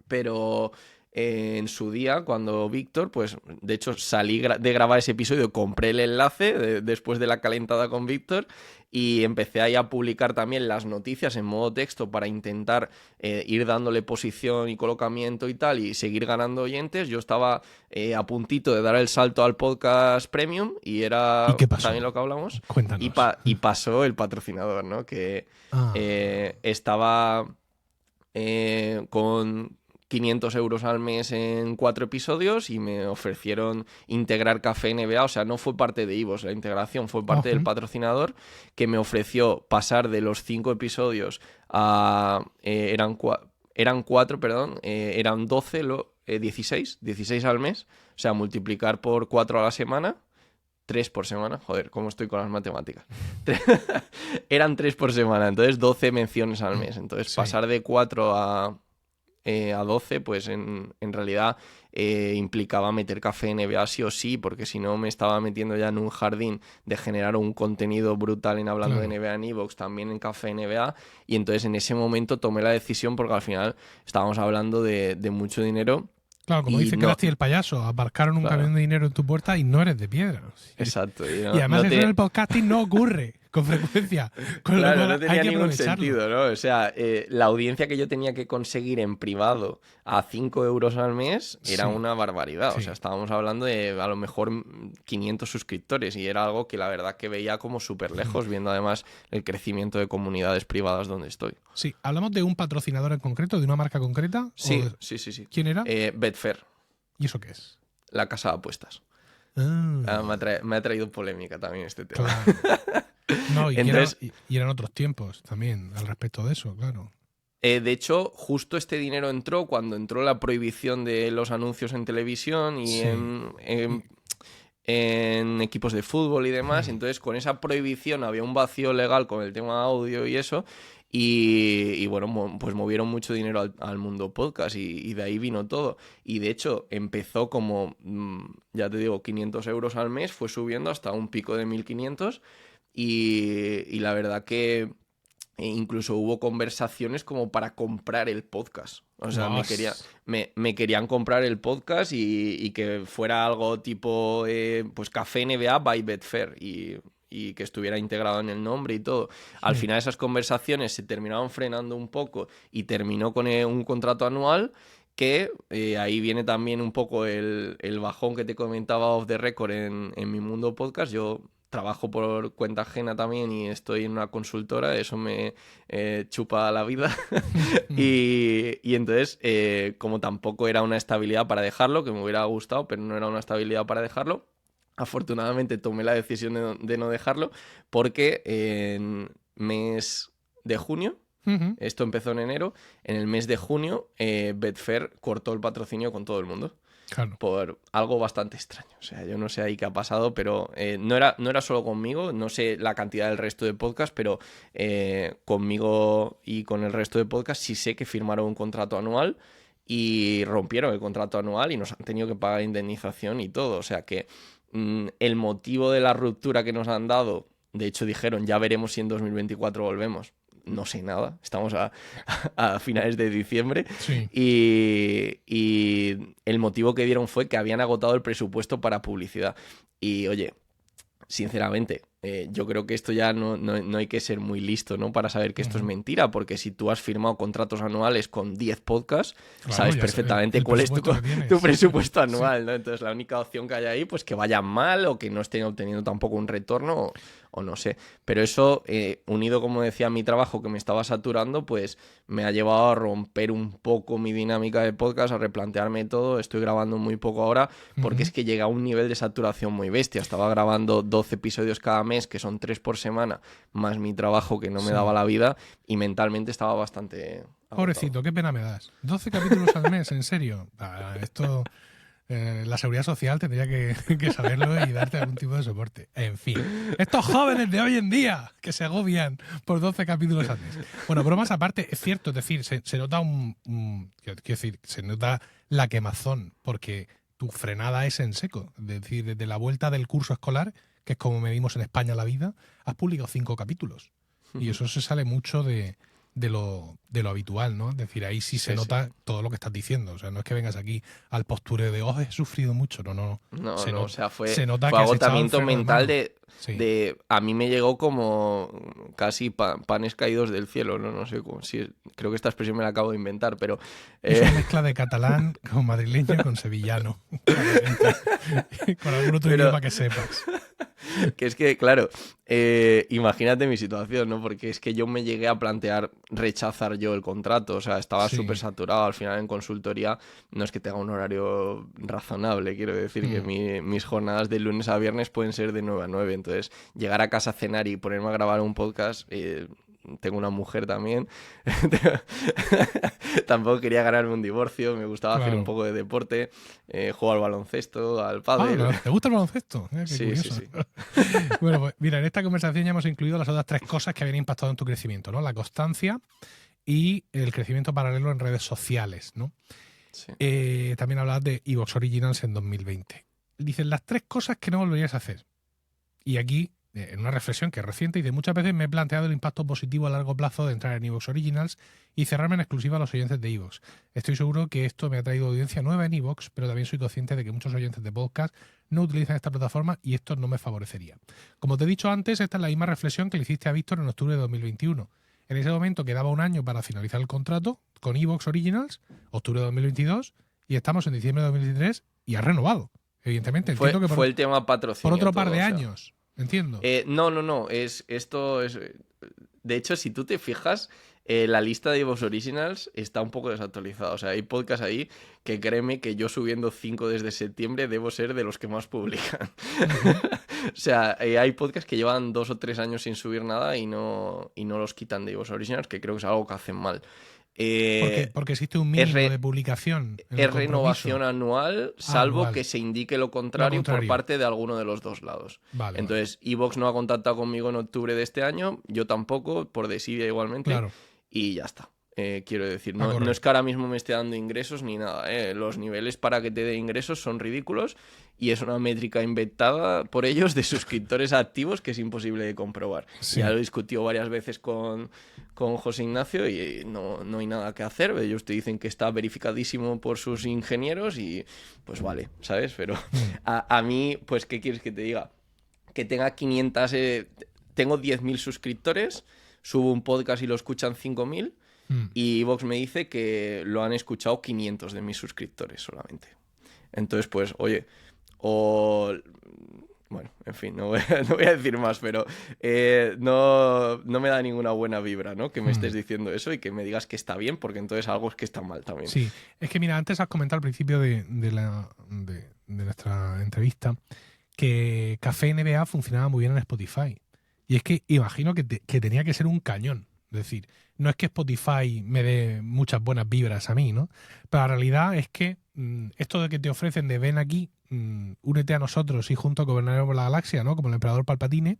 Pero... en su día, cuando Víctor, pues de hecho salí de grabar ese episodio, compré el enlace después de la calentada con Víctor y empecé ahí a publicar también las noticias en modo texto para intentar ir dándole posición y colocamiento y tal y seguir ganando oyentes. Yo estaba a puntito de dar el salto al podcast premium y era ¿Y qué pasó? también lo que hablamos. Cuéntanos. Y pasó el patrocinador, ¿no? Que estaba con 500 euros al mes en 4 episodios y me ofrecieron integrar Café NBA, o sea, no fue parte de iVoox, la integración fue parte del patrocinador que me ofreció pasar de los 5 episodios a... eran 4, perdón, eran 12, 16 al mes, o sea, multiplicar por 4 a la semana. 3 por semana, joder, ¿cómo estoy con las matemáticas? Eran 3 por semana, entonces 12 menciones al mes. Entonces pasar de 4 a 12, pues en realidad implicaba meter Café NBA sí o sí, porque si no me estaba metiendo ya en un jardín de generar un contenido brutal en hablando de NBA en iVoox, también en Café NBA, y entonces en ese momento tomé la decisión porque al final estábamos hablando de mucho dinero. Claro, como Y dice no, Krusty el payaso, aparcaron un claro, camión de dinero en tu puerta y no eres de piedra. Sí. exacto. Y Y además eso en el podcasting no ocurre con frecuencia, con lo claro, cual no hay tenía que ningún aprovecharlo. sentido, ¿no? O sea, la audiencia que yo tenía que conseguir en privado a 5 euros al mes era Sí, una barbaridad. O sea, sí. estábamos hablando de a lo mejor 500 suscriptores y era algo que la verdad que veía como súper lejos, viendo además el crecimiento de comunidades privadas donde estoy. Sí, ¿hablamos de un patrocinador en concreto, de una marca concreta? Sí, sí, sí, sí. ¿Quién era? Betfair, ¿Y eso qué es? la casa de apuestas. Ah, Me ha traído polémica también este tema. claro. No, Entonces, y eran otros tiempos también al respecto de eso, claro. de hecho, justo este dinero entró cuando entró la prohibición de los anuncios en televisión y Sí. en equipos de fútbol y demás. Entonces, con esa prohibición había un vacío legal con el tema audio y eso. Y bueno, pues movieron mucho dinero al mundo podcast y de ahí vino todo. Y de hecho, empezó como, ya te digo, 500 euros al mes, fue subiendo hasta un pico de 1500. Y la verdad que incluso hubo conversaciones como para comprar el podcast. O sea, Guas. me querían comprar el podcast y que fuera algo tipo pues Café NBA by Betfair y que estuviera integrado en el nombre y todo. Al final esas conversaciones se terminaron frenando un poco y terminó con un contrato anual que ahí viene también un poco el bajón que te comentaba off the record en mi mundo podcast. Yo trabajo por cuenta ajena también y estoy en una consultora, eso me chupa la vida. Y entonces, como tampoco era una estabilidad para dejarlo, que me hubiera gustado, pero no era una estabilidad para dejarlo, afortunadamente tomé la decisión de no dejarlo porque en mes de junio, esto empezó en enero, en el mes de junio Betfair cortó el patrocinio con todo el mundo Claro. por algo bastante extraño. O sea, yo no sé ahí qué ha pasado, pero no era solo conmigo, no sé la cantidad del resto de podcasts, pero conmigo y con el resto de podcasts sí sé que firmaron un contrato anual y rompieron el contrato anual y nos han tenido que pagar indemnización y todo. O sea que el motivo de la ruptura que nos han dado, de hecho dijeron, ya veremos si en 2024 volvemos. No sé nada, estamos a finales de diciembre Sí. y el motivo que dieron fue que habían agotado el presupuesto para publicidad. Y oye, sinceramente, yo creo que esto ya no hay que ser muy listo, ¿no? Para saber que esto es mentira, porque si tú has firmado contratos anuales con 10 podcasts, Claro, sabes ya perfectamente el cuál es presupuesto que tienes. tu presupuesto Sí. anual, ¿no? Entonces la única opción que hay ahí, pues que vayan mal o que no estén obteniendo tampoco un retorno o no sé. Pero eso, unido, como decía, a mi trabajo que me estaba saturando, pues me ha llevado a romper un poco mi dinámica de podcast, a replantearme todo. Estoy grabando muy poco ahora porque es que llega a un nivel de saturación muy bestia. Estaba grabando 12 episodios cada mes, que son 3 por semana, más mi trabajo que no me daba la vida, y mentalmente estaba bastante agotado. Pobrecito, qué pena me das. 12 capítulos al mes, ¿en serio? Esto... la seguridad social tendría que saberlo y darte algún tipo de soporte. En fin, estos jóvenes de hoy en día que se agobian por 12 capítulos al mes. Bueno, bromas aparte, es cierto, es decir, se nota quiero decir, se nota la quemazón, porque tu frenada es en seco. Es decir, desde la vuelta del curso escolar, que es como medimos en España la vida, has publicado 5 capítulos. Y eso se sale mucho de lo habitual, ¿no? Es decir, ahí sí se nota todo lo que estás diciendo. O sea, no es que vengas aquí al postureo de, he sufrido mucho. No. No, O sea, fue nota que has echado el agotamiento freno de mental mano. Sí. de... A mí me llegó como casi panes caídos del cielo, ¿no? No sé cómo... Sí, creo que esta expresión me la acabo de inventar, pero... Es una mezcla de catalán con madrileño con sevillano. Con algún otro idioma que sepas. Que es que, claro, imagínate mi situación, ¿no? Porque es que yo me llegué a plantear rechazar yo el contrato, o sea, estaba súper saturado. Al final en consultoría no es que tenga un horario razonable, quiero decir que mis jornadas de lunes a viernes pueden ser de 9 a 9, entonces llegar a casa a cenar y ponerme a grabar un podcast... tengo una mujer también. Tampoco quería ganarme un divorcio. Me gustaba hacer un poco de deporte. Juego al baloncesto, al pádel. ¿Te gusta el baloncesto? Qué curioso. Sí. Bueno, pues mira, en esta conversación ya hemos incluido las otras 3 cosas que habían impactado en tu crecimiento, ¿no? La constancia y el crecimiento paralelo en redes sociales, ¿no? Sí. También hablabas de iVoox Originals en 2020. Dicen las 3 cosas que no volverías a hacer. Y aquí en una reflexión que es reciente, dice: muchas veces me he planteado el impacto positivo a largo plazo de entrar en iVoox Originals y cerrarme en exclusiva a los oyentes de iVoox. Estoy seguro que esto me ha traído audiencia nueva en iVoox, pero también soy consciente de que muchos oyentes de podcast no utilizan esta plataforma y esto no me favorecería. Como te he dicho antes, esta es la misma reflexión que le hiciste a Víctor en octubre de 2021. En ese momento quedaba un año para finalizar el contrato con iVoox Originals, octubre de 2022, y estamos en diciembre de 2023 y ha renovado. Evidentemente, entiendo que Fue el tema patrocinio. por otro par todo, de o sea. años. Entiendo. No. Esto es. De hecho, si tú te fijas, la lista de iVoox Originals está un poco desactualizada. O sea, hay podcasts ahí que créeme que yo subiendo 5 desde septiembre debo ser de los que más publican. O sea, hay podcasts que llevan 2 o 3 años sin subir nada y no los quitan de iVoox Originals, que creo que es algo que hacen mal. Porque existe un mínimo de publicación. Es renovación anual, salvo anual. que se indique lo contrario por parte de alguno de los dos lados. Vale, Entonces, iVoox no ha contactado conmigo en octubre de este año, yo tampoco, por desidia igualmente, claro. Y ya está. Quiero decir, no es que ahora mismo me esté dando ingresos ni nada. Los niveles para que te dé ingresos son ridículos y es una métrica inventada por ellos de suscriptores activos que es imposible de comprobar. Sí. Ya lo he discutido varias veces con José Ignacio y no hay nada que hacer. Ellos te dicen que está verificadísimo por sus ingenieros y pues vale, ¿sabes? Pero a mí, pues, ¿qué quieres que te diga? Que tenga 500... tengo 10.000 suscriptores, subo un podcast y lo escuchan 5.000... Y iVoox me dice que lo han escuchado 500 de mis suscriptores solamente. Entonces, pues, oye, bueno, en fin, no voy a decir más, pero no me da ninguna buena vibra, ¿no? Que me estés diciendo eso y que me digas que está bien, porque entonces algo es que está mal también. Sí, es que mira, antes has comentado al principio de nuestra entrevista que Café NBA funcionaba muy bien en Spotify. Y es que imagino que tenía que ser un cañón. Es decir, no es que Spotify me dé muchas buenas vibras a mí, ¿no? Pero la realidad es que esto de que te ofrecen de ven aquí, únete a nosotros y juntos gobernaremos la galaxia, ¿no? Como el emperador Palpatine,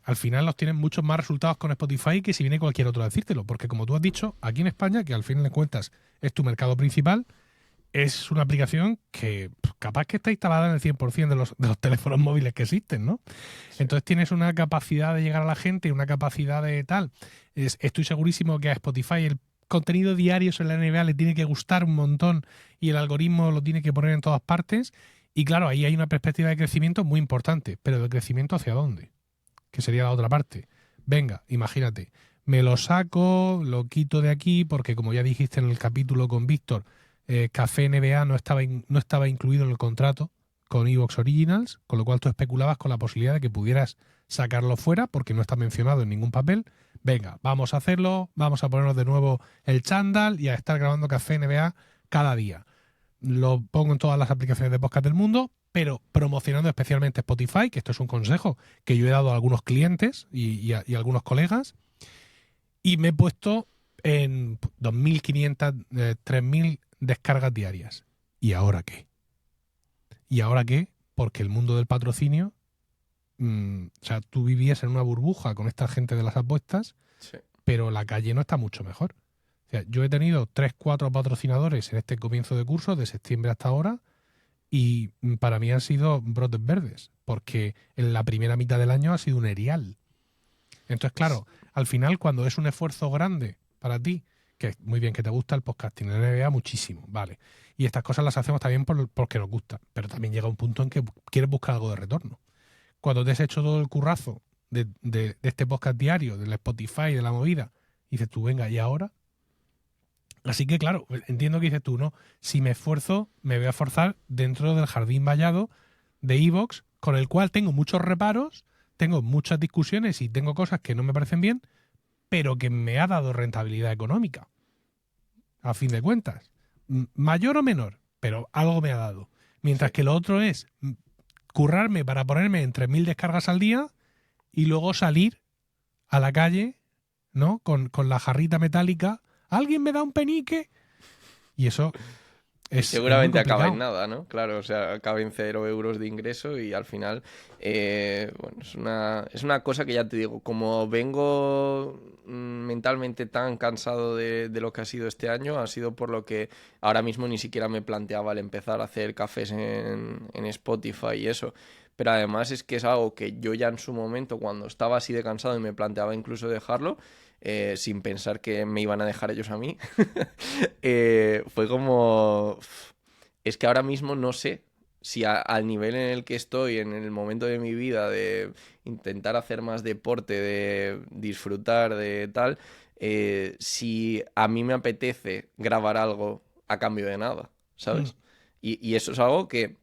al final los tienen muchos más resultados con Spotify que si viene cualquier otro a decírtelo. Porque como tú has dicho, aquí en España, que al fin de cuentas es tu mercado principal, es una aplicación que capaz que está instalada en el 100% de los teléfonos móviles que existen, ¿no? Sí. Entonces tienes una capacidad de llegar a la gente, una capacidad de tal. Estoy segurísimo que a Spotify el contenido diario sobre la NBA le tiene que gustar un montón y el algoritmo lo tiene que poner en todas partes. Y claro, ahí hay una perspectiva de crecimiento muy importante. ¿Pero de crecimiento hacia dónde? Que sería la otra parte. Venga, imagínate, me lo saco, lo quito de aquí, porque como ya dijiste en el capítulo con Víctor, Café NBA no estaba incluido en el contrato con iVoox Originals, con lo cual tú especulabas con la posibilidad de que pudieras sacarlo fuera porque no está mencionado en ningún papel. Venga, vamos a hacerlo, vamos a ponernos de nuevo el chándal y a estar grabando Café NBA cada día. Lo pongo en todas las aplicaciones de podcast del mundo, pero promocionando especialmente Spotify, que esto es un consejo que yo he dado a algunos clientes y a algunos colegas, y me he puesto en 2.500, 3.000 descargas diarias. ¿Y ahora qué? ¿Y ahora qué? Porque el mundo del patrocinio, o sea, tú vivías en una burbuja con esta gente de las apuestas, sí, pero la calle no está mucho mejor. O sea, yo he tenido 3, 4 patrocinadores en este comienzo de curso, de septiembre hasta ahora, y para mí han sido brotes verdes, porque en la primera mitad del año ha sido un erial. Entonces, claro, al final, cuando es un esfuerzo grande para ti, que muy bien, que te gusta el podcasting, la NBA muchísimo, vale. Y estas cosas las hacemos también porque nos gusta, pero también llega un punto en que quieres buscar algo de retorno. Cuando te has hecho todo el currazo de este podcast diario, del Spotify, de la movida, y dices tú, venga, ¿y ahora? Así que, claro, entiendo que dices tú, ¿no? Si me esfuerzo, me voy a forzar dentro del jardín vallado de iVoox, con el cual tengo muchos reparos, tengo muchas discusiones y tengo cosas que no me parecen bien, pero que me ha dado rentabilidad económica. A fin de cuentas. Mayor o menor, pero algo me ha dado. Mientras que lo otro es currarme para ponerme en 3.000 descargas al día y luego salir a la calle, ¿no? Con la jarrita metálica. ¿Alguien me da un penique? Y eso es seguramente acaba en nada, ¿no? Claro, o sea, acaba en 0 euros de ingreso y al final, bueno, es una cosa que ya te digo, como vengo mentalmente tan cansado de lo que ha sido este año, ha sido por lo que ahora mismo ni siquiera me planteaba el empezar a hacer cafés en Spotify y eso. pero además es que es algo que yo ya en su momento, cuando estaba así de cansado y me planteaba incluso dejarlo, sin pensar que me iban a dejar ellos a mí, fue como... Es que ahora mismo no sé si al nivel en el que estoy, en el momento de mi vida, de intentar hacer más deporte, de disfrutar, de tal, si a mí me apetece grabar algo a cambio de nada, ¿sabes? Y eso es algo que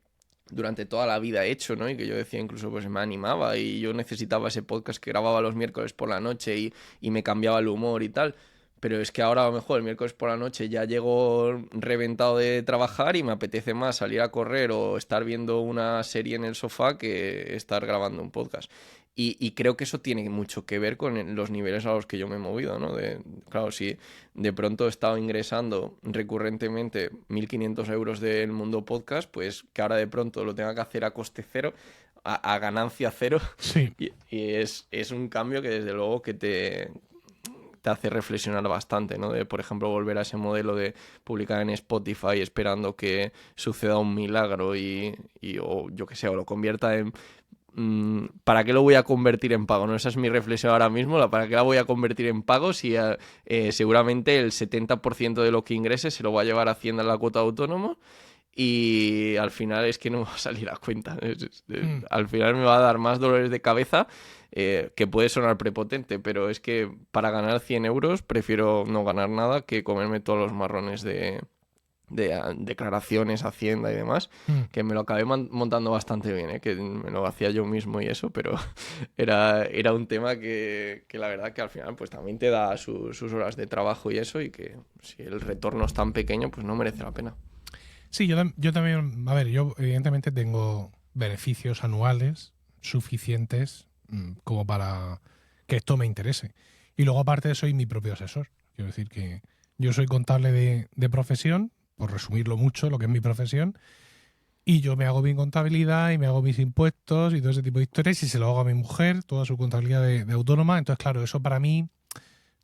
durante toda la vida he hecho, ¿no? Y que yo decía incluso, pues me animaba y yo necesitaba ese podcast que grababa los miércoles por la noche y me cambiaba el humor y tal. Pero es que ahora a lo mejor el miércoles por la noche ya llego reventado de trabajar y me apetece más salir a correr o estar viendo una serie en el sofá que estar grabando un podcast. Y creo que eso tiene mucho que ver con los niveles a los que yo me he movido, ¿no? Claro, si de pronto he estado ingresando recurrentemente 1.500 euros del mundo podcast, pues que ahora de pronto lo tenga que hacer a coste cero, a ganancia cero. Sí. Y es un cambio que desde luego que te hace reflexionar bastante, ¿no? De, por ejemplo, volver a ese modelo de publicar en Spotify esperando que suceda un milagro o yo qué sé, o lo convierta en... ¿Para qué lo voy a convertir en pago? ¿No? Esa es mi reflexión ahora mismo. ¿Para qué la voy a convertir en pago si seguramente el 70% de lo que ingrese se lo va a llevar Hacienda en la cuota de autónomo? Y al final es que no me va a salir a cuenta. Al final me va a dar más dolores de cabeza, que puede sonar prepotente, pero es que para ganar 100 euros prefiero no ganar nada que comerme todos los marrones de declaraciones, Hacienda y demás, que me lo acabé montando bastante bien, que me lo hacía yo mismo y eso, pero era un tema que la verdad que al final pues también te da sus horas de trabajo y eso, y que si el retorno es tan pequeño pues no merece la pena. Sí, yo también, a ver, yo evidentemente tengo beneficios anuales suficientes como para que esto me interese. Y luego aparte soy mi propio asesor. Quiero decir que yo soy contable de profesión, por resumirlo mucho, lo que es mi profesión, y yo me hago mi contabilidad y me hago mis impuestos y todo ese tipo de historias y se lo hago a mi mujer, toda su contabilidad de autónoma. Entonces, claro, eso para mí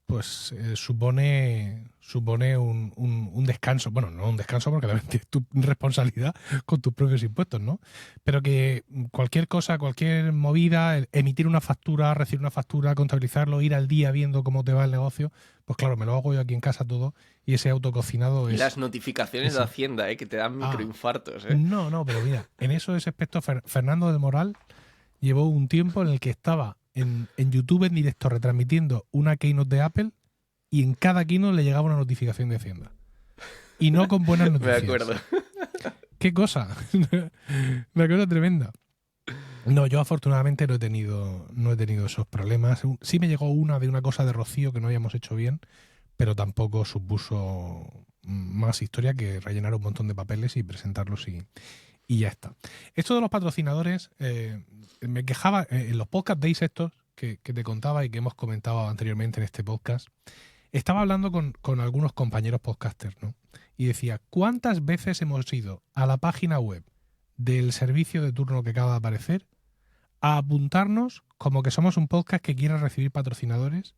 pues supone un descanso. Bueno, no un descanso porque también tienes tu responsabilidad con tus propios impuestos, ¿no? Pero que cualquier cosa, cualquier movida, emitir una factura, recibir una factura, contabilizarlo, ir al día viendo cómo te va el negocio, pues claro, me lo hago yo aquí en casa todo y ese autococinado Y es... las notificaciones de Hacienda, que te dan microinfartos. No, pero mira, en eso ese aspecto Fernando del Moral llevó un tiempo en el que estaba en YouTube en directo retransmitiendo una keynote de Apple y en cada keynote le llegaba una notificación de Hacienda. Y no con buenas noticias. Me acuerdo. ¿Qué cosa? Una cosa tremenda. No, yo afortunadamente no he tenido esos problemas. Sí me llegó una de una cosa de Rocío que no habíamos hecho bien, pero tampoco supuso más historia que rellenar un montón de papeles y presentarlos y ya está. Esto de los patrocinadores, me quejaba en los podcast days estos que te contaba y que hemos comentado anteriormente en este podcast. Estaba hablando con algunos compañeros podcasters, ¿no? Y decía, ¿cuántas veces hemos ido a la página web del servicio de turno que acaba de aparecer a apuntarnos como que somos un podcast que quiere recibir patrocinadores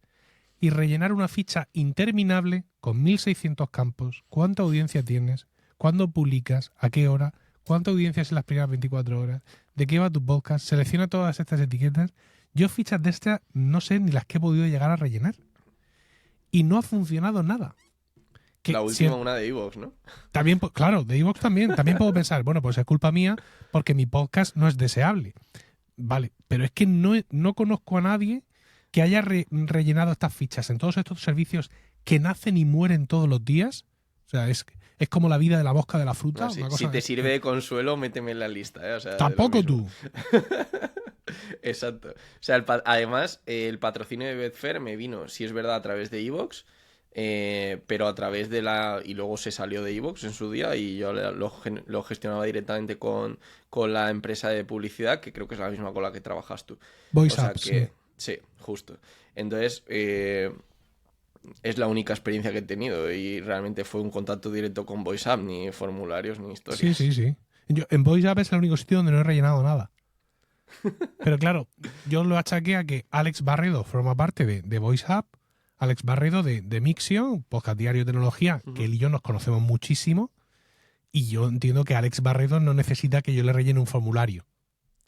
y rellenar una ficha interminable con 1.600 campos? ¿Cuánta audiencia tienes? ¿Cuándo publicas? ¿A qué hora? ¿Cuánta audiencia es en las primeras 24 horas? ¿De qué va tu podcast? Selecciona todas estas etiquetas. Yo fichas de estas no sé ni las que he podido llegar a rellenar. Y no ha funcionado nada. La última, una de iVoox, ¿no? También, claro, de iVoox también. También puedo pensar, bueno, pues es culpa mía porque mi podcast no es deseable. Vale, pero es que no conozco a nadie que haya rellenado estas fichas en todos estos servicios que nacen y mueren todos los días. O sea, es como la vida de la mosca de la fruta. No, si te sirve de consuelo, méteme en la lista. O sea, tampoco tú. Exacto. O sea, además, el patrocinio de Betfair me vino, si es verdad, a través de iVoox, pero a través de y luego se salió de iVoox en su día y yo lo gestionaba directamente con la empresa de publicidad, que creo que es la misma con la que trabajas tú. VoiceApp, sí, justo. Entonces, es la única experiencia que he tenido y realmente fue un contacto directo con VoiceApp, ni formularios ni historias. Sí. Yo, en VoiceApp es el único sitio donde no he rellenado nada. Pero claro, yo lo achaqué a que Alex Barredo forma parte de VoiceApp, Alex Barredo de Mixio, podcast diario de tecnología, que él y yo nos conocemos muchísimo, y yo entiendo que Alex Barredo no necesita que yo le rellene un formulario.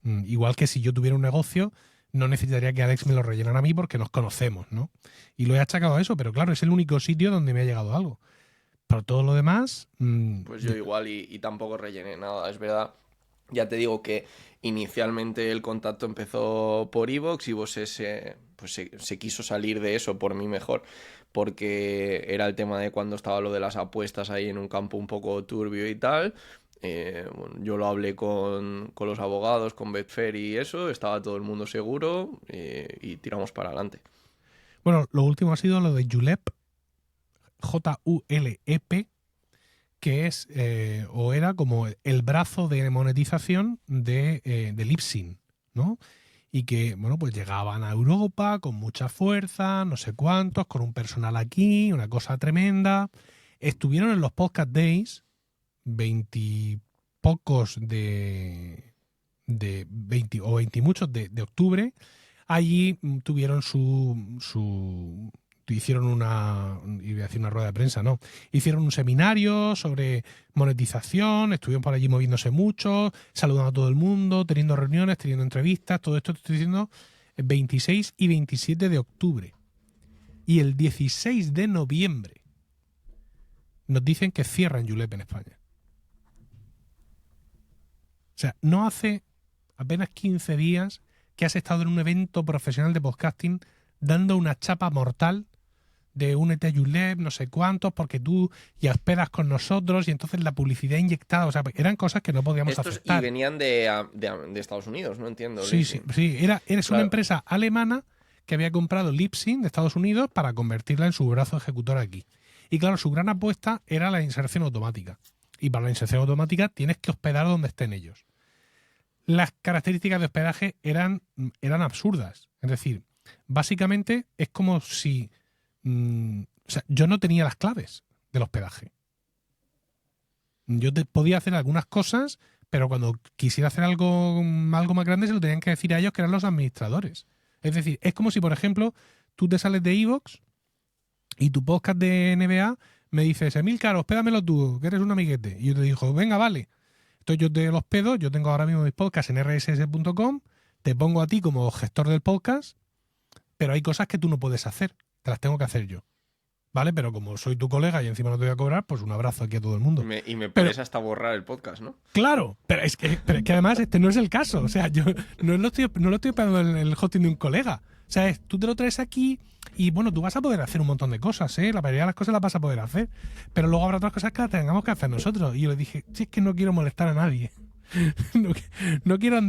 Igual que si yo tuviera un negocio, no necesitaría que Alex me lo rellenara a mí porque nos conocemos, ¿no? Y lo he achacado a eso, pero claro, es el único sitio donde me ha llegado algo. Pero todo lo demás... Pues yo igual y tampoco rellené nada, es verdad. Ya te digo que inicialmente el contacto empezó por iVoox y vos pues se quiso salir de eso por mí mejor, porque era el tema de cuando estaba lo de las apuestas ahí en un campo un poco turbio y tal. Bueno, yo lo hablé con los abogados, con Betfair y eso, estaba todo el mundo seguro y tiramos para adelante. Bueno, lo último ha sido lo de Julep, Julep, que es o era como el brazo de monetización de Libsyn, ¿no? Y que, bueno, pues llegaban a Europa con mucha fuerza, no sé cuántos, con un personal aquí, una cosa tremenda. Estuvieron en los Podcast Days, 20 pocos de 20 o 20 muchos de octubre. Allí tuvieron hicieron iba a decir una rueda de prensa, no, hicieron un seminario sobre monetización, estuvieron por allí moviéndose mucho, saludando a todo el mundo, teniendo reuniones, teniendo entrevistas, todo esto te estoy diciendo el 26 y 27 de octubre. Y el 16 de noviembre nos dicen que cierran Julep en España. O sea, no hace apenas 15 días que has estado en un evento profesional de podcasting dando una chapa mortal de únete a Julep, no sé cuántos, porque tú ya hospedas con nosotros y entonces la publicidad inyectada, o sea, eran cosas que no podíamos aceptar. Y venían de Estados Unidos, no entiendo. Sí, eres Claro. una empresa alemana que había comprado Libsyn de Estados Unidos para convertirla en su brazo ejecutor aquí. Y claro, su gran apuesta era la inserción automática. Y para la inserción automática tienes que hospedar donde estén ellos. Las características de hospedaje eran absurdas. Es decir, básicamente es como si... o sea, yo no tenía las claves del hospedaje. Yo podía hacer algunas cosas, pero cuando quisiera hacer algo más grande se lo tenían que decir a ellos, que eran los administradores. Es decir, es como si, por ejemplo, tú te sales de iVoox y tu podcast de NBA me dices, Emilcar, hospédamelo tú, que eres un amiguete. Y yo te digo, venga, vale. Entonces yo te los hospedo, yo tengo ahora mismo mis podcasts en rss.com, te pongo a ti como gestor del podcast, pero hay cosas que tú no puedes hacer, te las tengo que hacer yo. ¿Vale? Pero como soy tu colega y encima no te voy a cobrar, pues un abrazo aquí a todo el mundo. Y me puedes hasta borrar el podcast, ¿no? Claro, pero es que además este no es el caso. O sea, yo no lo estoy pagando el hosting de un colega. O sea, tú te lo traes aquí y bueno, tú vas a poder hacer un montón de cosas, ¿eh? La mayoría de las cosas las vas a poder hacer. Pero luego habrá otras cosas que las tengamos que hacer nosotros. Y yo le dije, si es que no quiero molestar a nadie. No quiero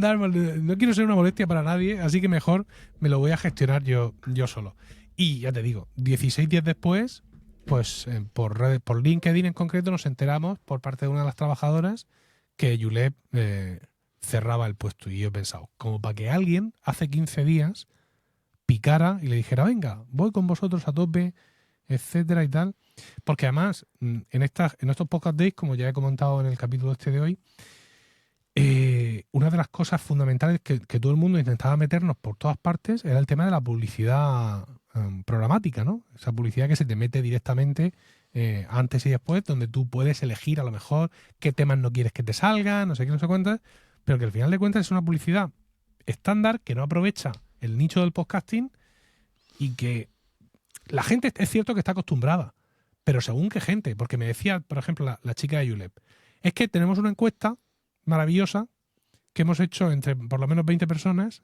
ser una molestia para nadie, así que mejor me lo voy a gestionar yo solo. Y ya te digo, 16 días después, pues por LinkedIn en concreto nos enteramos por parte de una de las trabajadoras que Julep cerraba el puesto. Y yo he pensado, como para que alguien hace 15 días picara y le dijera, venga, voy con vosotros a tope, etcétera y tal. Porque además, en estos podcast days, como ya he comentado en el capítulo este de hoy, una de las cosas fundamentales que todo el mundo intentaba meternos por todas partes era el tema de la publicidad programática, ¿no? Esa publicidad que se te mete directamente antes y después, donde tú puedes elegir a lo mejor qué temas no quieres que te salgan, no sé qué, no sé cuántas, pero que al final de cuentas es una publicidad estándar que no aprovecha el nicho del podcasting y que la gente es cierto que está acostumbrada, pero según qué gente, porque me decía, por ejemplo, la chica de Julep, es que tenemos una encuesta maravillosa que hemos hecho entre por lo menos 20 personas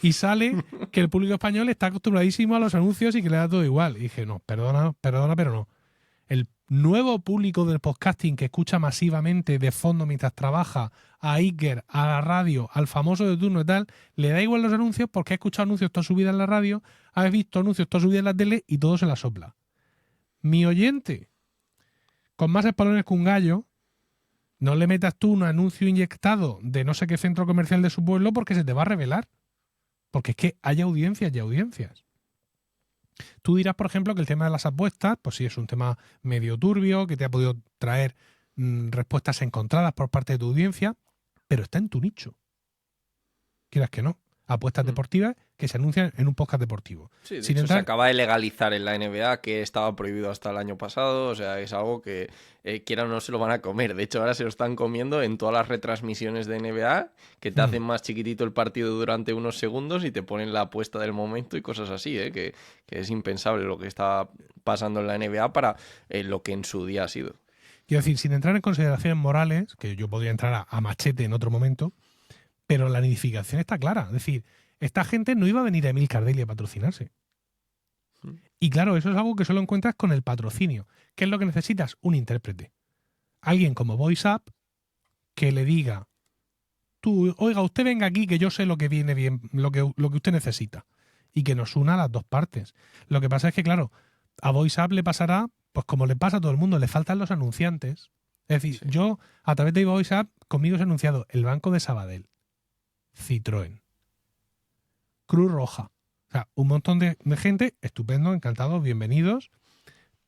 y sale que el público español está acostumbradísimo a los anuncios y que le da todo igual. Y dije, no, perdona, pero no. El nuevo público del podcasting que escucha masivamente de fondo mientras trabaja a Iker, a la radio, al famoso de turno y tal, le da igual los anuncios porque ha escuchado anuncios toda su vida en la radio, ha visto anuncios toda su vida en la tele y todo se la sopla. Mi oyente, con más espalones que un gallo, no le metas tú un anuncio inyectado de no sé qué centro comercial de su pueblo porque se te va a revelar. Porque es que hay audiencias y audiencias. Tú dirás, por ejemplo, que el tema de las apuestas, pues sí, es un tema medio turbio, que te ha podido traer respuestas encontradas por parte de tu audiencia, pero está en tu nicho. Quieras que no. apuestas deportivas que se anuncian en un podcast deportivo. Sí, de Sin hecho, se entrar... acaba de legalizar en la NBA, que estaba prohibido hasta el año pasado. O sea, es algo que quieran o no se lo van a comer. De hecho, ahora se lo están comiendo en todas las retransmisiones de NBA, que te hacen más chiquitito el partido durante unos segundos y te ponen la apuesta del momento y cosas así, que es impensable lo que está pasando en la NBA para lo que en su día ha sido. Quiero decir, sin entrar en consideraciones morales, que yo podría entrar a machete en otro momento, pero la nidificación está clara. Es decir, esta gente no iba a venir a Emilcar Daily a patrocinarse. Y claro, eso es algo que solo encuentras con el patrocinio. ¿Qué es lo que necesitas? Un intérprete. Alguien como VoiceUp que le diga, tú, oiga, usted venga aquí que yo sé lo que viene bien, lo que usted necesita. Y que nos una a las dos partes. Lo que pasa es que, claro, a VoiceUp le pasará, pues como le pasa a todo el mundo, le faltan los anunciantes. Es decir, yo, a través de VoiceUp, conmigo he anunciado el Banco de Sabadell, Citroën, Cruz Roja. O sea, un montón de gente, estupendo, encantados, bienvenidos,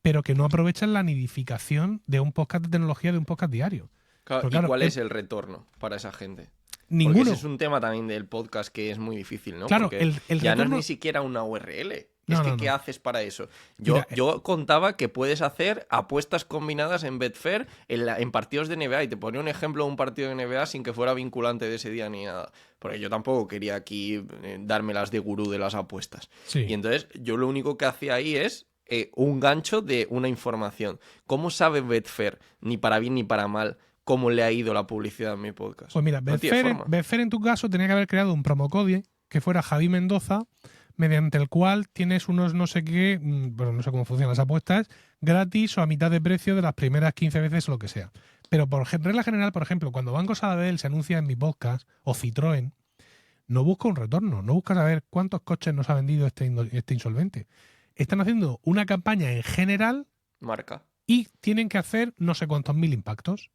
pero que no aprovechan la nidificación de un podcast de tecnología, de un podcast diario. Claro, Pero claro, ¿y cuál es el retorno para esa gente? Ninguno. Porque ese es un tema también del podcast que es muy difícil, ¿no? Claro, porque el ya retorno... no es ni siquiera una URL. No, Es que, no, ¿qué no. haces para eso? Mira, Yo contaba que puedes hacer apuestas combinadas en Betfair en partidos de NBA y te ponía un ejemplo de un partido de NBA sin que fuera vinculante de ese día ni nada. Porque yo tampoco quería aquí darme las de gurú de las apuestas. Sí. Y entonces yo lo único que hacía ahí es un gancho de una información. ¿Cómo sabe Betfair, ni para bien ni para mal, cómo le ha ido la publicidad en mi podcast? Pues mira, No tiene forma. Betfair en tu caso tenía que haber creado un promocode que fuera Javi Mendoza, mediante el cual tienes unos no sé qué, bueno, no sé cómo funcionan las apuestas, gratis o a mitad de precio de las primeras 15 veces o lo que sea. Pero por regla general, por ejemplo, cuando Banco Sabadell se anuncia en mi podcast, o Citroën, no busca un retorno, no busca saber cuántos coches nos ha vendido este insolvente. Están haciendo una campaña en general Marca. y tienen que hacer no sé cuántos mil impactos.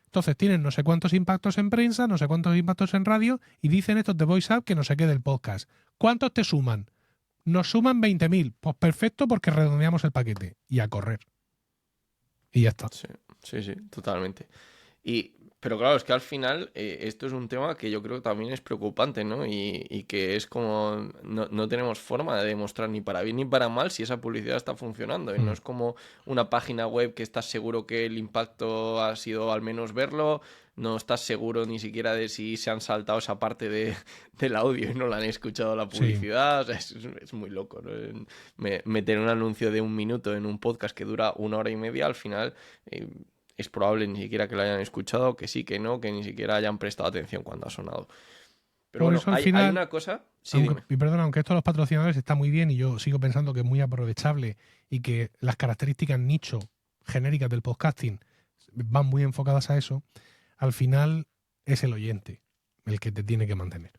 Entonces tienen no sé cuántos impactos en prensa, no sé cuántos impactos en radio y dicen estos de VoiceUp que no se quede el podcast. ¿Cuántos te suman? Nos suman 20.000. Pues perfecto porque redondeamos el paquete. Y a correr. Y ya está. Sí, totalmente. Pero claro, es que al final esto es un tema que yo creo que también es preocupante, ¿no? Y que es como no tenemos forma de demostrar ni para bien ni para mal si esa publicidad está funcionando. Y no es como una página web que estás seguro que el impacto ha sido al menos verlo, no estás seguro ni siquiera de si se han saltado esa parte del audio y no la han escuchado la publicidad. Sí. O sea, es muy loco, ¿no? Meter un anuncio de 1 minuto en un podcast que dura 1 hora y media, al final... es probable ni siquiera que lo hayan escuchado, que sí, que no, que ni siquiera hayan prestado atención cuando ha sonado. Pero por bueno, eso, al final, hay una cosa... Sí, y perdona, aunque esto de los patrocinadores está muy bien y yo sigo pensando que es muy aprovechable y que las características nicho genéricas del podcasting van muy enfocadas a eso, al final es el oyente el que te tiene que mantener.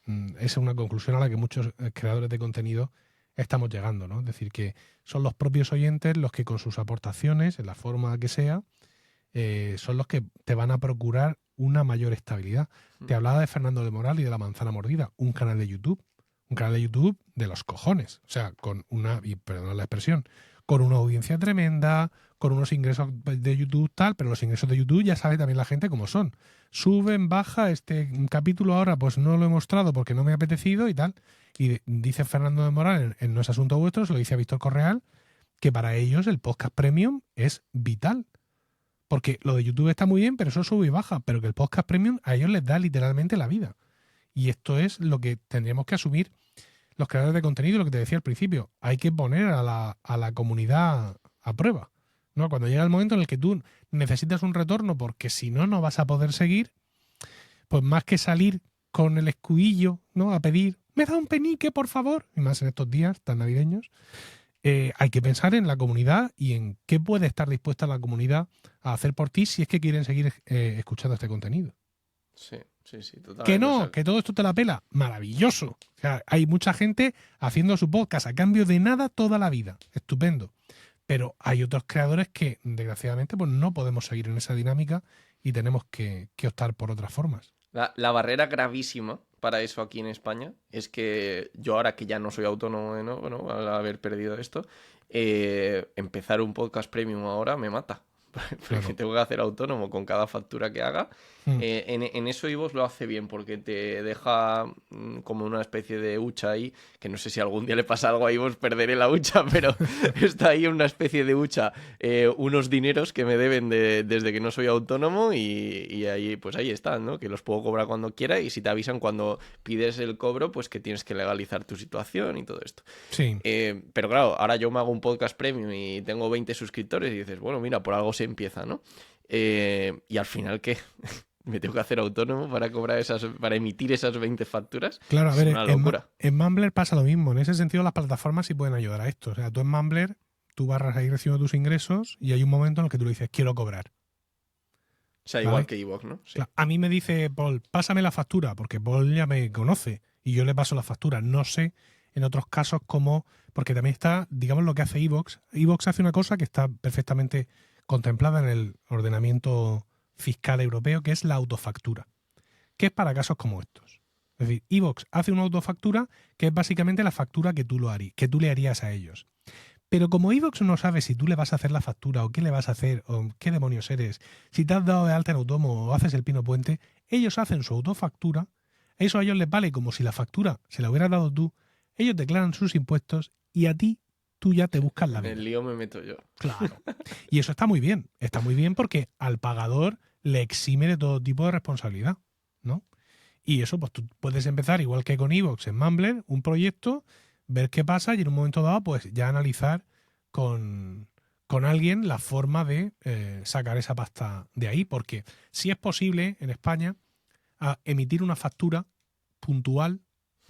Esa es una conclusión a la que muchos creadores de contenido estamos llegando, ¿no? Es decir, que son los propios oyentes los que con sus aportaciones, en la forma que sea, son los que te van a procurar una mayor estabilidad. Te hablaba de Fernando de Moral y de La Manzana Mordida, un canal de YouTube. Un canal de YouTube de los cojones. O sea, con una, y perdón la expresión, con una audiencia tremenda, con unos ingresos de YouTube tal, pero los ingresos de YouTube ya sabe también la gente cómo son. Suben, baja, este capítulo ahora pues no lo he mostrado porque no me ha apetecido y tal. Y dice Fernando de Moral en No es Asunto Vuestro, se lo dice a Víctor Correal, que para ellos el podcast premium es vital. Porque lo de YouTube está muy bien, pero eso sube y baja. Pero que el podcast premium a ellos les da literalmente la vida. Y esto es lo que tendríamos que asumir los creadores de contenido, lo que te decía al principio. Hay que poner a la comunidad a prueba, ¿no? Cuando llega el momento en el que tú necesitas un retorno porque si no, no vas a poder seguir, pues más que salir con el escudillo, ¿no? A pedir, me da un penique, por favor, y más en estos días tan navideños, hay que pensar en la comunidad y en qué puede estar dispuesta la comunidad a hacer por ti si es que quieren seguir escuchando este contenido. Sí, totalmente. Que no, que todo esto te la pela. Maravilloso. O sea, hay mucha gente haciendo su podcast a cambio de nada toda la vida. Estupendo. Pero hay otros creadores que, desgraciadamente, pues no podemos seguir en esa dinámica y tenemos que optar por otras formas. La barrera gravísima para eso aquí en España es que yo ahora que ya no soy autónomo, ¿no? Bueno, al haber perdido esto, empezar un podcast premium ahora me mata. porque tengo que hacer autónomo con cada factura que haga. En eso iVoox lo hace bien porque te deja como una especie de hucha ahí, que no sé si algún día le pasa algo a iVoox, perderé la hucha, pero está ahí una especie de hucha, unos dineros que me deben desde que no soy autónomo y ahí pues ahí están, ¿no? Que los puedo cobrar cuando quiera y si te avisan cuando pides el cobro, pues que tienes que legalizar tu situación y todo esto. Sí. Pero claro, ahora yo me hago un podcast premium y tengo 20 suscriptores y dices, bueno, mira, por algo se empieza, ¿no? Y al final, ¿qué? ¿Me tengo que hacer autónomo para cobrar para emitir esas 20 facturas? Claro, a ver, es una locura. En Mumbler pasa lo mismo. En ese sentido, las plataformas sí pueden ayudar a esto. O sea, tú en Mumbler, tú vas a ir recibiendo tus ingresos y hay un momento en el que tú le dices, quiero cobrar. O sea, igual que iVoox, ¿no? Sí. Claro, a mí me dice Paul, pásame la factura, porque Paul ya me conoce y yo le paso la factura. No sé en otros casos cómo, porque también está, digamos, lo que hace iVoox. iVoox hace una cosa que está perfectamente contemplada en el ordenamiento fiscal europeo, que es la autofactura, que es para casos como estos. Es decir, iVoox hace una autofactura que es básicamente la factura que tú le harías a ellos. Pero como iVoox no sabe si tú le vas a hacer la factura o qué le vas a hacer o qué demonios eres, si te has dado de alta en autónomo o haces el pino puente, ellos hacen su autofactura, eso a ellos les vale como si la factura se la hubieras dado tú, ellos declaran sus impuestos y a ti tú ya te buscas la vida. En el lío me meto yo. Claro. Y eso está muy bien porque al pagador le exime de todo tipo de responsabilidad, ¿no? Y eso, pues tú puedes empezar, igual que con iVoox en Mumbler, un proyecto, ver qué pasa y en un momento dado, pues ya analizar con alguien la forma de sacar esa pasta de ahí. Porque si es posible en España emitir una factura puntual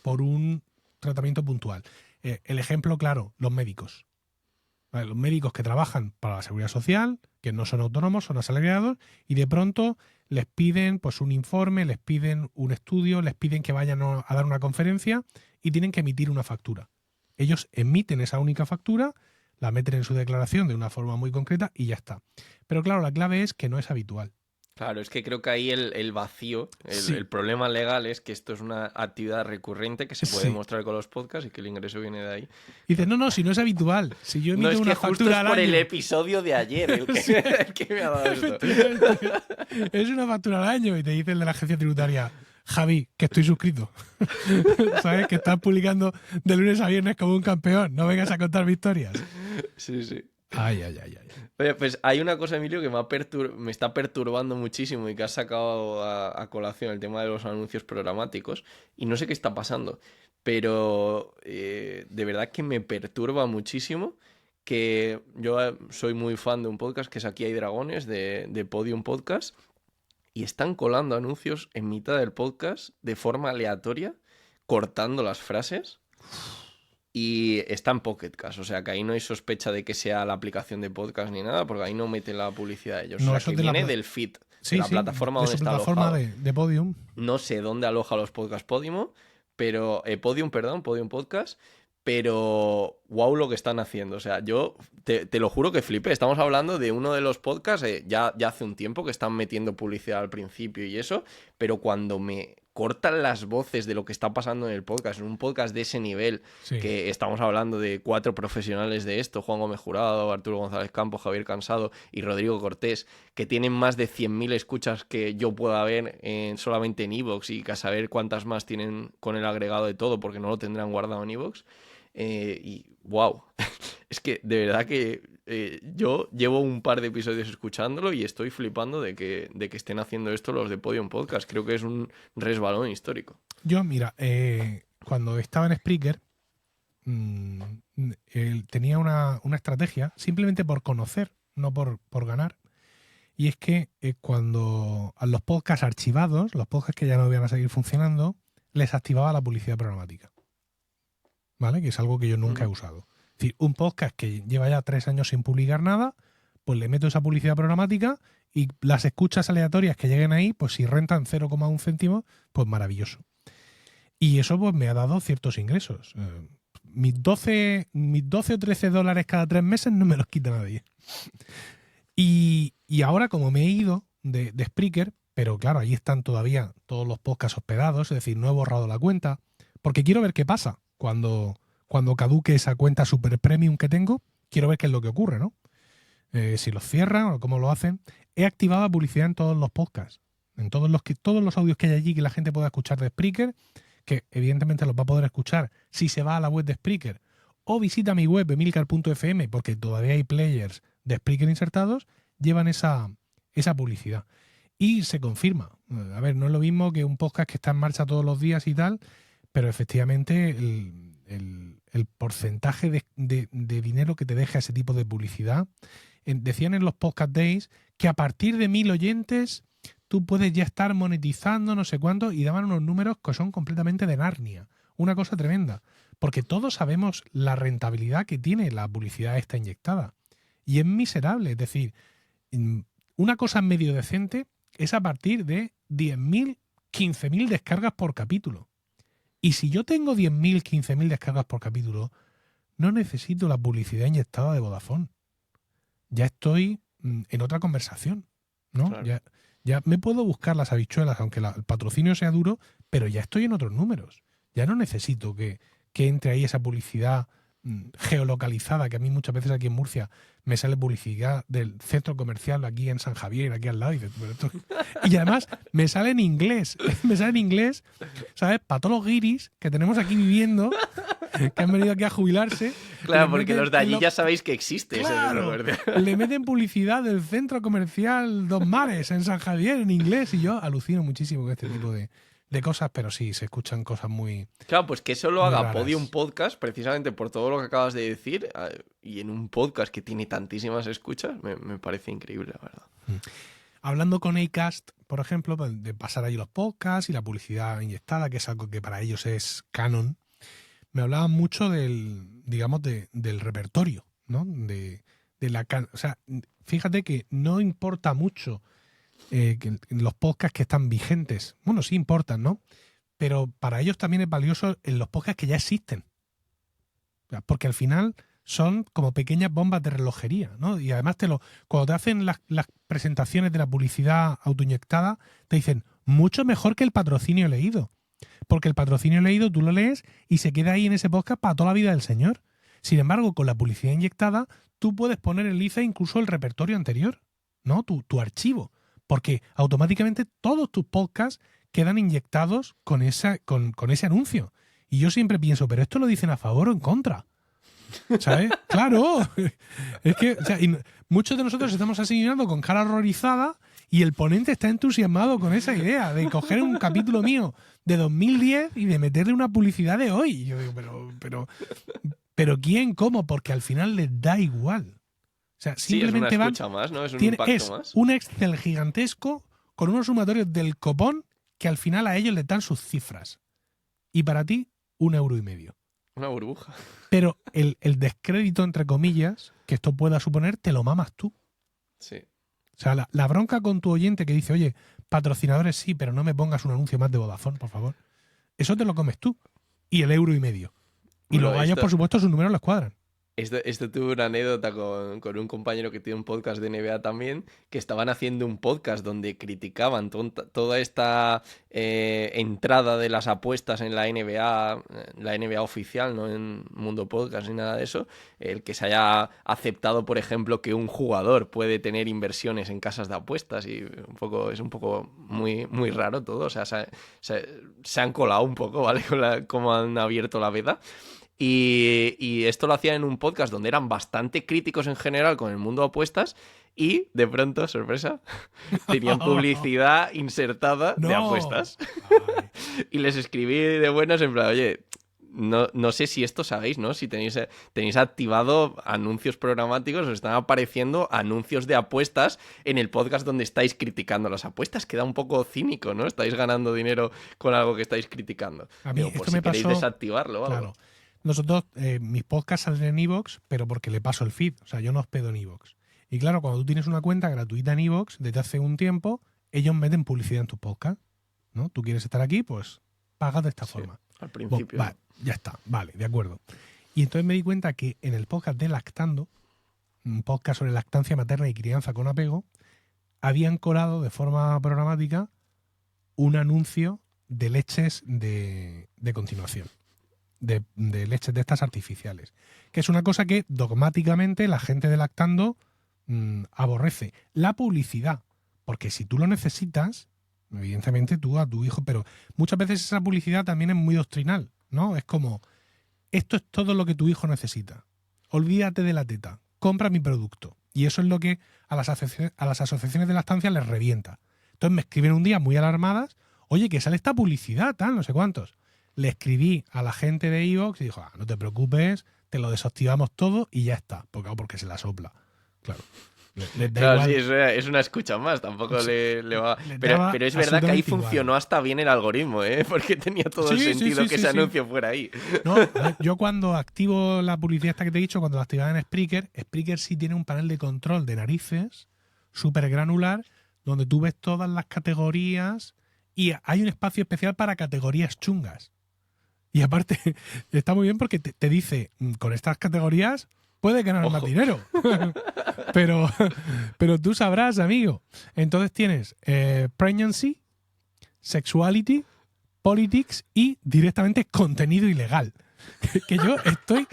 por un tratamiento puntual. El ejemplo claro, los médicos. ¿Vale? Los médicos que trabajan para la Seguridad Social, que no son autónomos, son asalariados, y de pronto les piden pues un informe, les piden un estudio, les piden que vayan a dar una conferencia y tienen que emitir una factura. Ellos emiten esa única factura, la meten en su declaración de una forma muy concreta y ya está. Pero claro, la clave es que no es habitual. Claro, es que creo que ahí el vacío, el problema legal es que esto es una actividad recurrente que se puede demostrar con los podcasts y que el ingreso viene de ahí. Y dices, no, si no es habitual. Si yo emito una factura al año... por el episodio de ayer el que me ha dado esto. Es una factura al año y te dice el de la agencia tributaria, Javi, que estoy suscrito. ¿Sabes? Que estás publicando de lunes a viernes como un campeón. No vengas a contar victorias. Sí, sí. Ay. Oye, pues hay una cosa, Emilio, que me está perturbando muchísimo y que has sacado a colación, el tema de los anuncios programáticos, y no sé qué está pasando, pero de verdad que me perturba muchísimo que yo soy muy fan de un podcast que es Aquí hay dragones, de Podium Podcast, y están colando anuncios en mitad del podcast de forma aleatoria, cortando las frases. Y está en Pocket Cast, o sea que ahí no hay sospecha de que sea la aplicación de podcast ni nada, porque ahí no meten la publicidad de ellos. No, o sea, que viene del feed, de la plataforma donde está alojado. De Podium. No sé dónde aloja los podcasts Podium, Podium Podcast, pero wow lo que están haciendo. O sea, yo te lo juro que flipé. Estamos hablando de uno de los podcasts, ya hace un tiempo que están metiendo publicidad al principio y eso, pero cuando me cortan las voces de lo que está pasando en el podcast, en un podcast de ese nivel, que estamos hablando de 4 profesionales de esto, Juan Gómez Jurado, Arturo González Campos, Javier Cansado y Rodrigo Cortés, que tienen más de 100.000 escuchas que yo pueda ver solamente en iVoox y que a saber cuántas más tienen con el agregado de todo, porque no lo tendrán guardado en iVoox. Y wow, es que de verdad que yo llevo un par de episodios escuchándolo y estoy flipando de que estén haciendo esto los de Podium Podcast. Creo que es un resbalón histórico. Yo, mira, cuando estaba en Spreaker tenía una estrategia simplemente por conocer, no por ganar. Y es que cuando a los podcasts archivados, los podcasts que ya no iban a seguir funcionando, les activaba la publicidad programática. ¿Vale? Que es algo que yo nunca he usado. Es decir, un podcast que lleva ya 3 años sin publicar nada, pues le meto esa publicidad programática y las escuchas aleatorias que lleguen ahí, pues si rentan 0,1 céntimo, pues maravilloso. Y eso pues me ha dado ciertos ingresos. Mis 12 o 13 dólares cada 3 meses no me los quita nadie. Y ahora, como me he ido de Spreaker, pero claro, ahí están todavía todos los podcasts hospedados, es decir, no he borrado la cuenta, porque quiero ver qué pasa. Cuando caduque esa cuenta super premium que tengo, quiero ver qué es lo que ocurre, ¿no? si los cierran o cómo lo hacen, he activado la publicidad en todos los podcasts, en todos los audios que hay allí que la gente pueda escuchar de Spreaker, que evidentemente los va a poder escuchar si se va a la web de Spreaker o visita mi web emilcar.fm, porque todavía hay players de Spreaker insertados, llevan esa publicidad. Y se confirma. A ver, no es lo mismo que un podcast que está en marcha todos los días y tal, pero efectivamente el porcentaje de dinero que te deja ese tipo de publicidad. Decían en los Podcast Days que a partir de 1000 oyentes tú puedes ya estar monetizando no sé cuánto, y daban unos números que son completamente de Narnia. Una cosa tremenda. Porque todos sabemos la rentabilidad que tiene la publicidad esta inyectada. Y es miserable. Es decir, una cosa medio decente es a partir de 10.000, 15.000 descargas por capítulo. Y si yo tengo 10.000, 15.000 descargas por capítulo, no necesito la publicidad inyectada de Vodafone. Ya estoy en otra conversación, ¿no? Claro. Ya me puedo buscar las habichuelas, aunque el patrocinio sea duro, pero ya estoy en otros números. Ya no necesito que entre ahí esa publicidad geolocalizada, que a mí muchas veces aquí en Murcia me sale publicidad del centro comercial aquí en San Javier, aquí al lado. Y además me sale en inglés, ¿sabes? Para todos los guiris que tenemos aquí viviendo, que han venido aquí a jubilarse. Claro, porque los de allí ya sabéis que existe. Claro, le meten publicidad del centro comercial Dos Mares en San Javier en inglés, y yo alucino muchísimo con este tipo de cosas, pero sí, se escuchan cosas muy... Claro, pues que eso lo haga raras. Podium Podcast, precisamente por todo lo que acabas de decir, y en un podcast que tiene tantísimas escuchas, me parece increíble, la verdad. Hablando con Acast, por ejemplo, de pasar ahí los podcasts y la publicidad inyectada, que es algo que para ellos es canon, me hablaban mucho del repertorio, ¿no? O sea, fíjate que no importa mucho que los podcasts que están vigentes, bueno, sí importan, ¿no? Pero para ellos también es valioso en los podcasts que ya existen. Porque al final son como pequeñas bombas de relojería, ¿no? Y además cuando te hacen las presentaciones de la publicidad autoinyectada, te dicen mucho mejor que el patrocinio leído. Porque el patrocinio leído tú lo lees y se queda ahí en ese podcast para toda la vida del señor. Sin embargo, con la publicidad inyectada, tú puedes poner en lista incluso el repertorio anterior, ¿no? Tu archivo. Porque automáticamente todos tus podcasts quedan inyectados con ese anuncio. Y yo siempre pienso, ¿pero esto lo dicen a favor o en contra? ¿Sabes? ¡Claro! Es que muchos de nosotros estamos asimilando con cara horrorizada, y el ponente está entusiasmado con esa idea de coger un capítulo mío de 2010 y de meterle una publicidad de hoy. Y yo digo, pero ¿quién? ¿Cómo? Porque al final les da igual. O sea, simplemente sí, es una escucha más, ¿no? Es un impacto más. Un Excel gigantesco con unos sumatorios del copón que al final a ellos les dan sus cifras. Y para ti, 1,5 €. Una burbuja. Pero el descrédito, entre comillas, que esto pueda suponer, te lo mamas tú. Sí. O sea, la bronca con tu oyente que dice, oye, patrocinadores sí, pero no me pongas un anuncio más de Vodafone, por favor. Eso te lo comes tú. Y el 1,5 €. Y Bueno, luego ellos, por supuesto, sus números los cuadran. Esto tuve una anécdota con un compañero que tiene un podcast de NBA también, que estaban haciendo un podcast donde criticaban toda esta entrada de las apuestas en la NBA oficial, no en Mundo Podcast ni nada de eso, el que se haya aceptado, por ejemplo, que un jugador puede tener inversiones en casas de apuestas, y es un poco muy, muy raro todo, o sea, se han colado un poco, ¿vale? Con cómo han abierto la veda. Y esto lo hacían en un podcast donde eran bastante críticos en general con el mundo de apuestas, y de pronto, sorpresa, tenían publicidad insertada de apuestas. Y les escribí de buenas en plan, oye, no sé si esto sabéis, ¿no? Si tenéis activado anuncios programáticos, os están apareciendo anuncios de apuestas en el podcast donde estáis criticando las apuestas. Queda un poco cínico, ¿no? Estáis ganando dinero con algo que estáis criticando. A mí Digo, esto por si queréis desactivarlo o algo. Claro. Nosotros, mis podcasts salen en iVoox, pero porque le paso el feed. O sea, yo no hospedo en iVoox. Y claro, cuando tú tienes una cuenta gratuita en iVoox, desde hace un tiempo, ellos meten publicidad en tus podcasts, ¿no? Tú quieres estar aquí, pues pagas de esta forma. Al principio. Vale, ya está, vale, de acuerdo. Y entonces me di cuenta que en el podcast de Lactando, un podcast sobre lactancia materna y crianza con apego, habían colado de forma programática un anuncio de leches de continuación. De leches de estas artificiales. Que es una cosa que dogmáticamente la gente de Lactando aborrece. La publicidad, porque si tú lo necesitas, evidentemente tú a tu hijo, pero muchas veces esa publicidad también es muy doctrinal, ¿no? Es como, esto es todo lo que tu hijo necesita. Olvídate de la teta, compra mi producto. Y eso es lo que a las asociaciones de lactancia les revienta. Entonces me escriben un día muy alarmadas, oye, que sale esta publicidad, tal, no sé cuántos. Le escribí a la gente de iVoox y dijo, no te preocupes, te lo desactivamos todo y ya está. Porque se la sopla. Claro. Claro, sí, es una escucha más, tampoco le va... Pero es verdad que ahí funcionó hasta bien el algoritmo, ¿eh? Porque tenía todo el sentido que ese anuncio fuera ahí. No, yo cuando activo la publicidad esta que te he dicho, cuando la activaba en Spreaker sí tiene un panel de control de narices súper granular, donde tú ves todas las categorías y hay un espacio especial para categorías chungas. Y aparte, está muy bien porque te dice, con estas categorías puede ganar más dinero. pero tú sabrás, amigo. Entonces tienes pregnancy, sexuality, politics y directamente contenido ilegal. Que yo estoy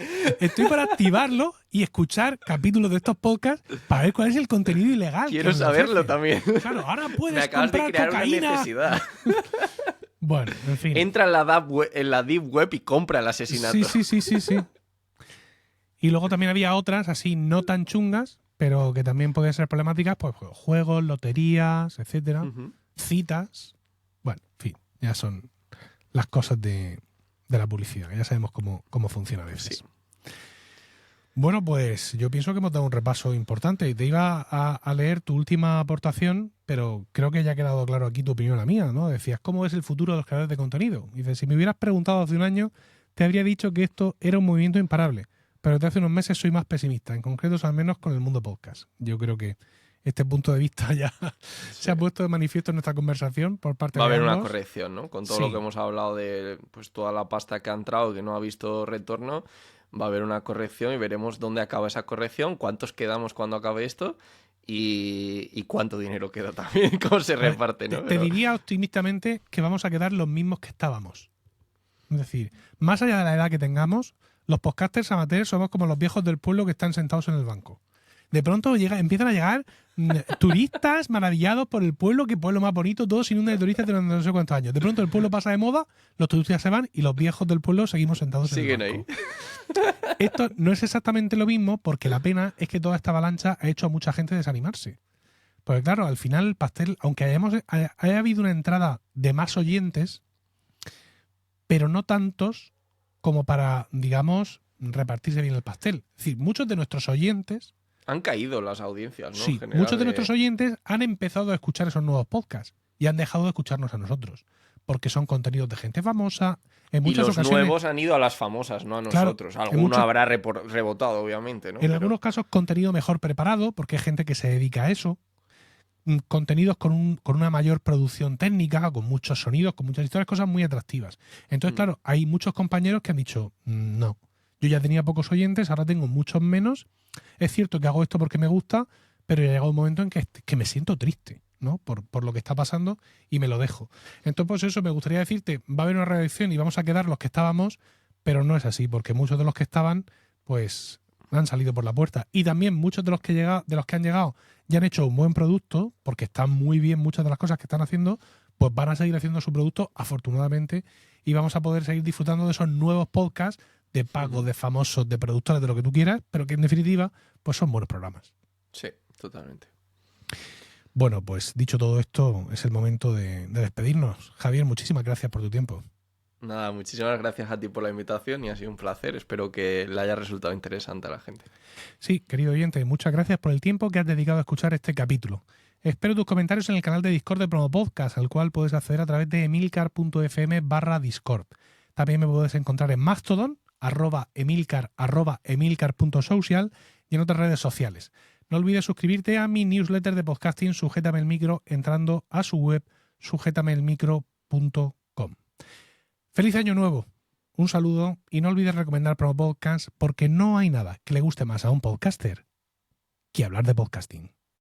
para activarlo y escuchar capítulos de estos podcasts para ver cuál es el contenido ilegal. Quiero saberlo también. Claro, ahora puedes Me acabas comprar de crear cocaína. una necesidad. Bueno, en fin. Entra en la Deep Web y compra el asesinato. Sí. Y luego también había otras así no tan chungas, pero que también pueden ser problemáticas, pues juegos, loterías, etcétera, citas. Bueno, en fin, ya son las cosas de la publicidad, que ya sabemos cómo funciona a veces. Sí. Bueno, pues yo pienso que hemos dado un repaso importante. Te iba a leer tu última aportación, pero creo que ya ha quedado claro aquí tu opinión, la mía, ¿no? Decías, ¿cómo es el futuro de los creadores de contenido? Y dices, si me hubieras preguntado hace un año, te habría dicho que esto era un movimiento imparable. Pero desde hace unos meses soy más pesimista, en concreto al menos con el mundo podcast. Yo creo que este punto de vista ya se ha puesto de manifiesto en nuestra conversación por parte de ambos. Va a haber una corrección, ¿no? Con todo lo que hemos hablado de pues toda la pasta que ha entrado y que no ha visto retorno, va a haber una corrección y veremos dónde acaba esa corrección, cuántos quedamos cuando acabe esto y cuánto dinero queda también, cómo se reparte, ¿no? Te diría optimistamente que vamos a quedar los mismos que estábamos. Es decir, más allá de la edad que tengamos, los podcasters amateurs somos como los viejos del pueblo que están sentados en el banco. De pronto empiezan a llegar turistas maravillados por el pueblo, que pueblo más bonito, todo sin inunda de turistas durante no sé cuántos años. De pronto el pueblo pasa de moda, los turistas se van y los viejos del pueblo seguimos sentados en el banco. Siguen ahí. Esto no es exactamente lo mismo, porque la pena es que toda esta avalancha ha hecho a mucha gente desanimarse. Porque claro, al final el pastel, aunque haya habido una entrada de más oyentes, pero no tantos como para, digamos, repartirse bien el pastel. Es decir, muchos de nuestros oyentes... Han caído las audiencias, ¿no? Sí, muchos de nuestros oyentes han empezado a escuchar esos nuevos podcasts y han dejado de escucharnos a nosotros, porque son contenidos de gente famosa. En muchas ocasiones, nuevos han ido a las famosas, no a nosotros. Claro, alguno habrá rebotado, obviamente, ¿no? En algunos casos, contenido mejor preparado, porque hay gente que se dedica a eso. Contenidos con una mayor producción técnica, con muchos sonidos, con muchas historias, cosas muy atractivas. Entonces, claro, hay muchos compañeros que han dicho, no, yo ya tenía pocos oyentes, ahora tengo muchos menos. Es cierto que hago esto porque me gusta, pero ya ha llegado un momento en que me siento triste, ¿no? Por lo que está pasando y me lo dejo. Entonces, pues eso, me gustaría decirte, va a haber una reacción y vamos a quedar los que estábamos, pero no es así, porque muchos de los que estaban, pues han salido por la puerta. Y también muchos de los que han llegado ya han hecho un buen producto, porque están muy bien muchas de las cosas que están haciendo, pues van a seguir haciendo su producto, afortunadamente, y vamos a poder seguir disfrutando de esos nuevos podcasts de pago, de famosos, de productores, de lo que tú quieras, pero que en definitiva, pues son buenos programas. Sí, totalmente. Bueno, pues dicho todo esto, es el momento de despedirnos. Javier, muchísimas gracias por tu tiempo. Nada, muchísimas gracias a ti por la invitación y ha sido un placer. Espero que le haya resultado interesante a la gente. Sí, querido oyente, muchas gracias por el tiempo que has dedicado a escuchar este capítulo. Espero tus comentarios en el canal de Discord de Promo Podcast, al cual puedes acceder a través de emilcar.fm/Discord. También me puedes encontrar en Mastodon, @emilcar.social y en otras redes sociales. No olvides suscribirte a mi newsletter de podcasting Sujétame el Micro entrando a su web sujetameelmicro.com. ¡Feliz año nuevo! Un saludo y no olvides recomendar Promo Podcast, porque no hay nada que le guste más a un podcaster que hablar de podcasting.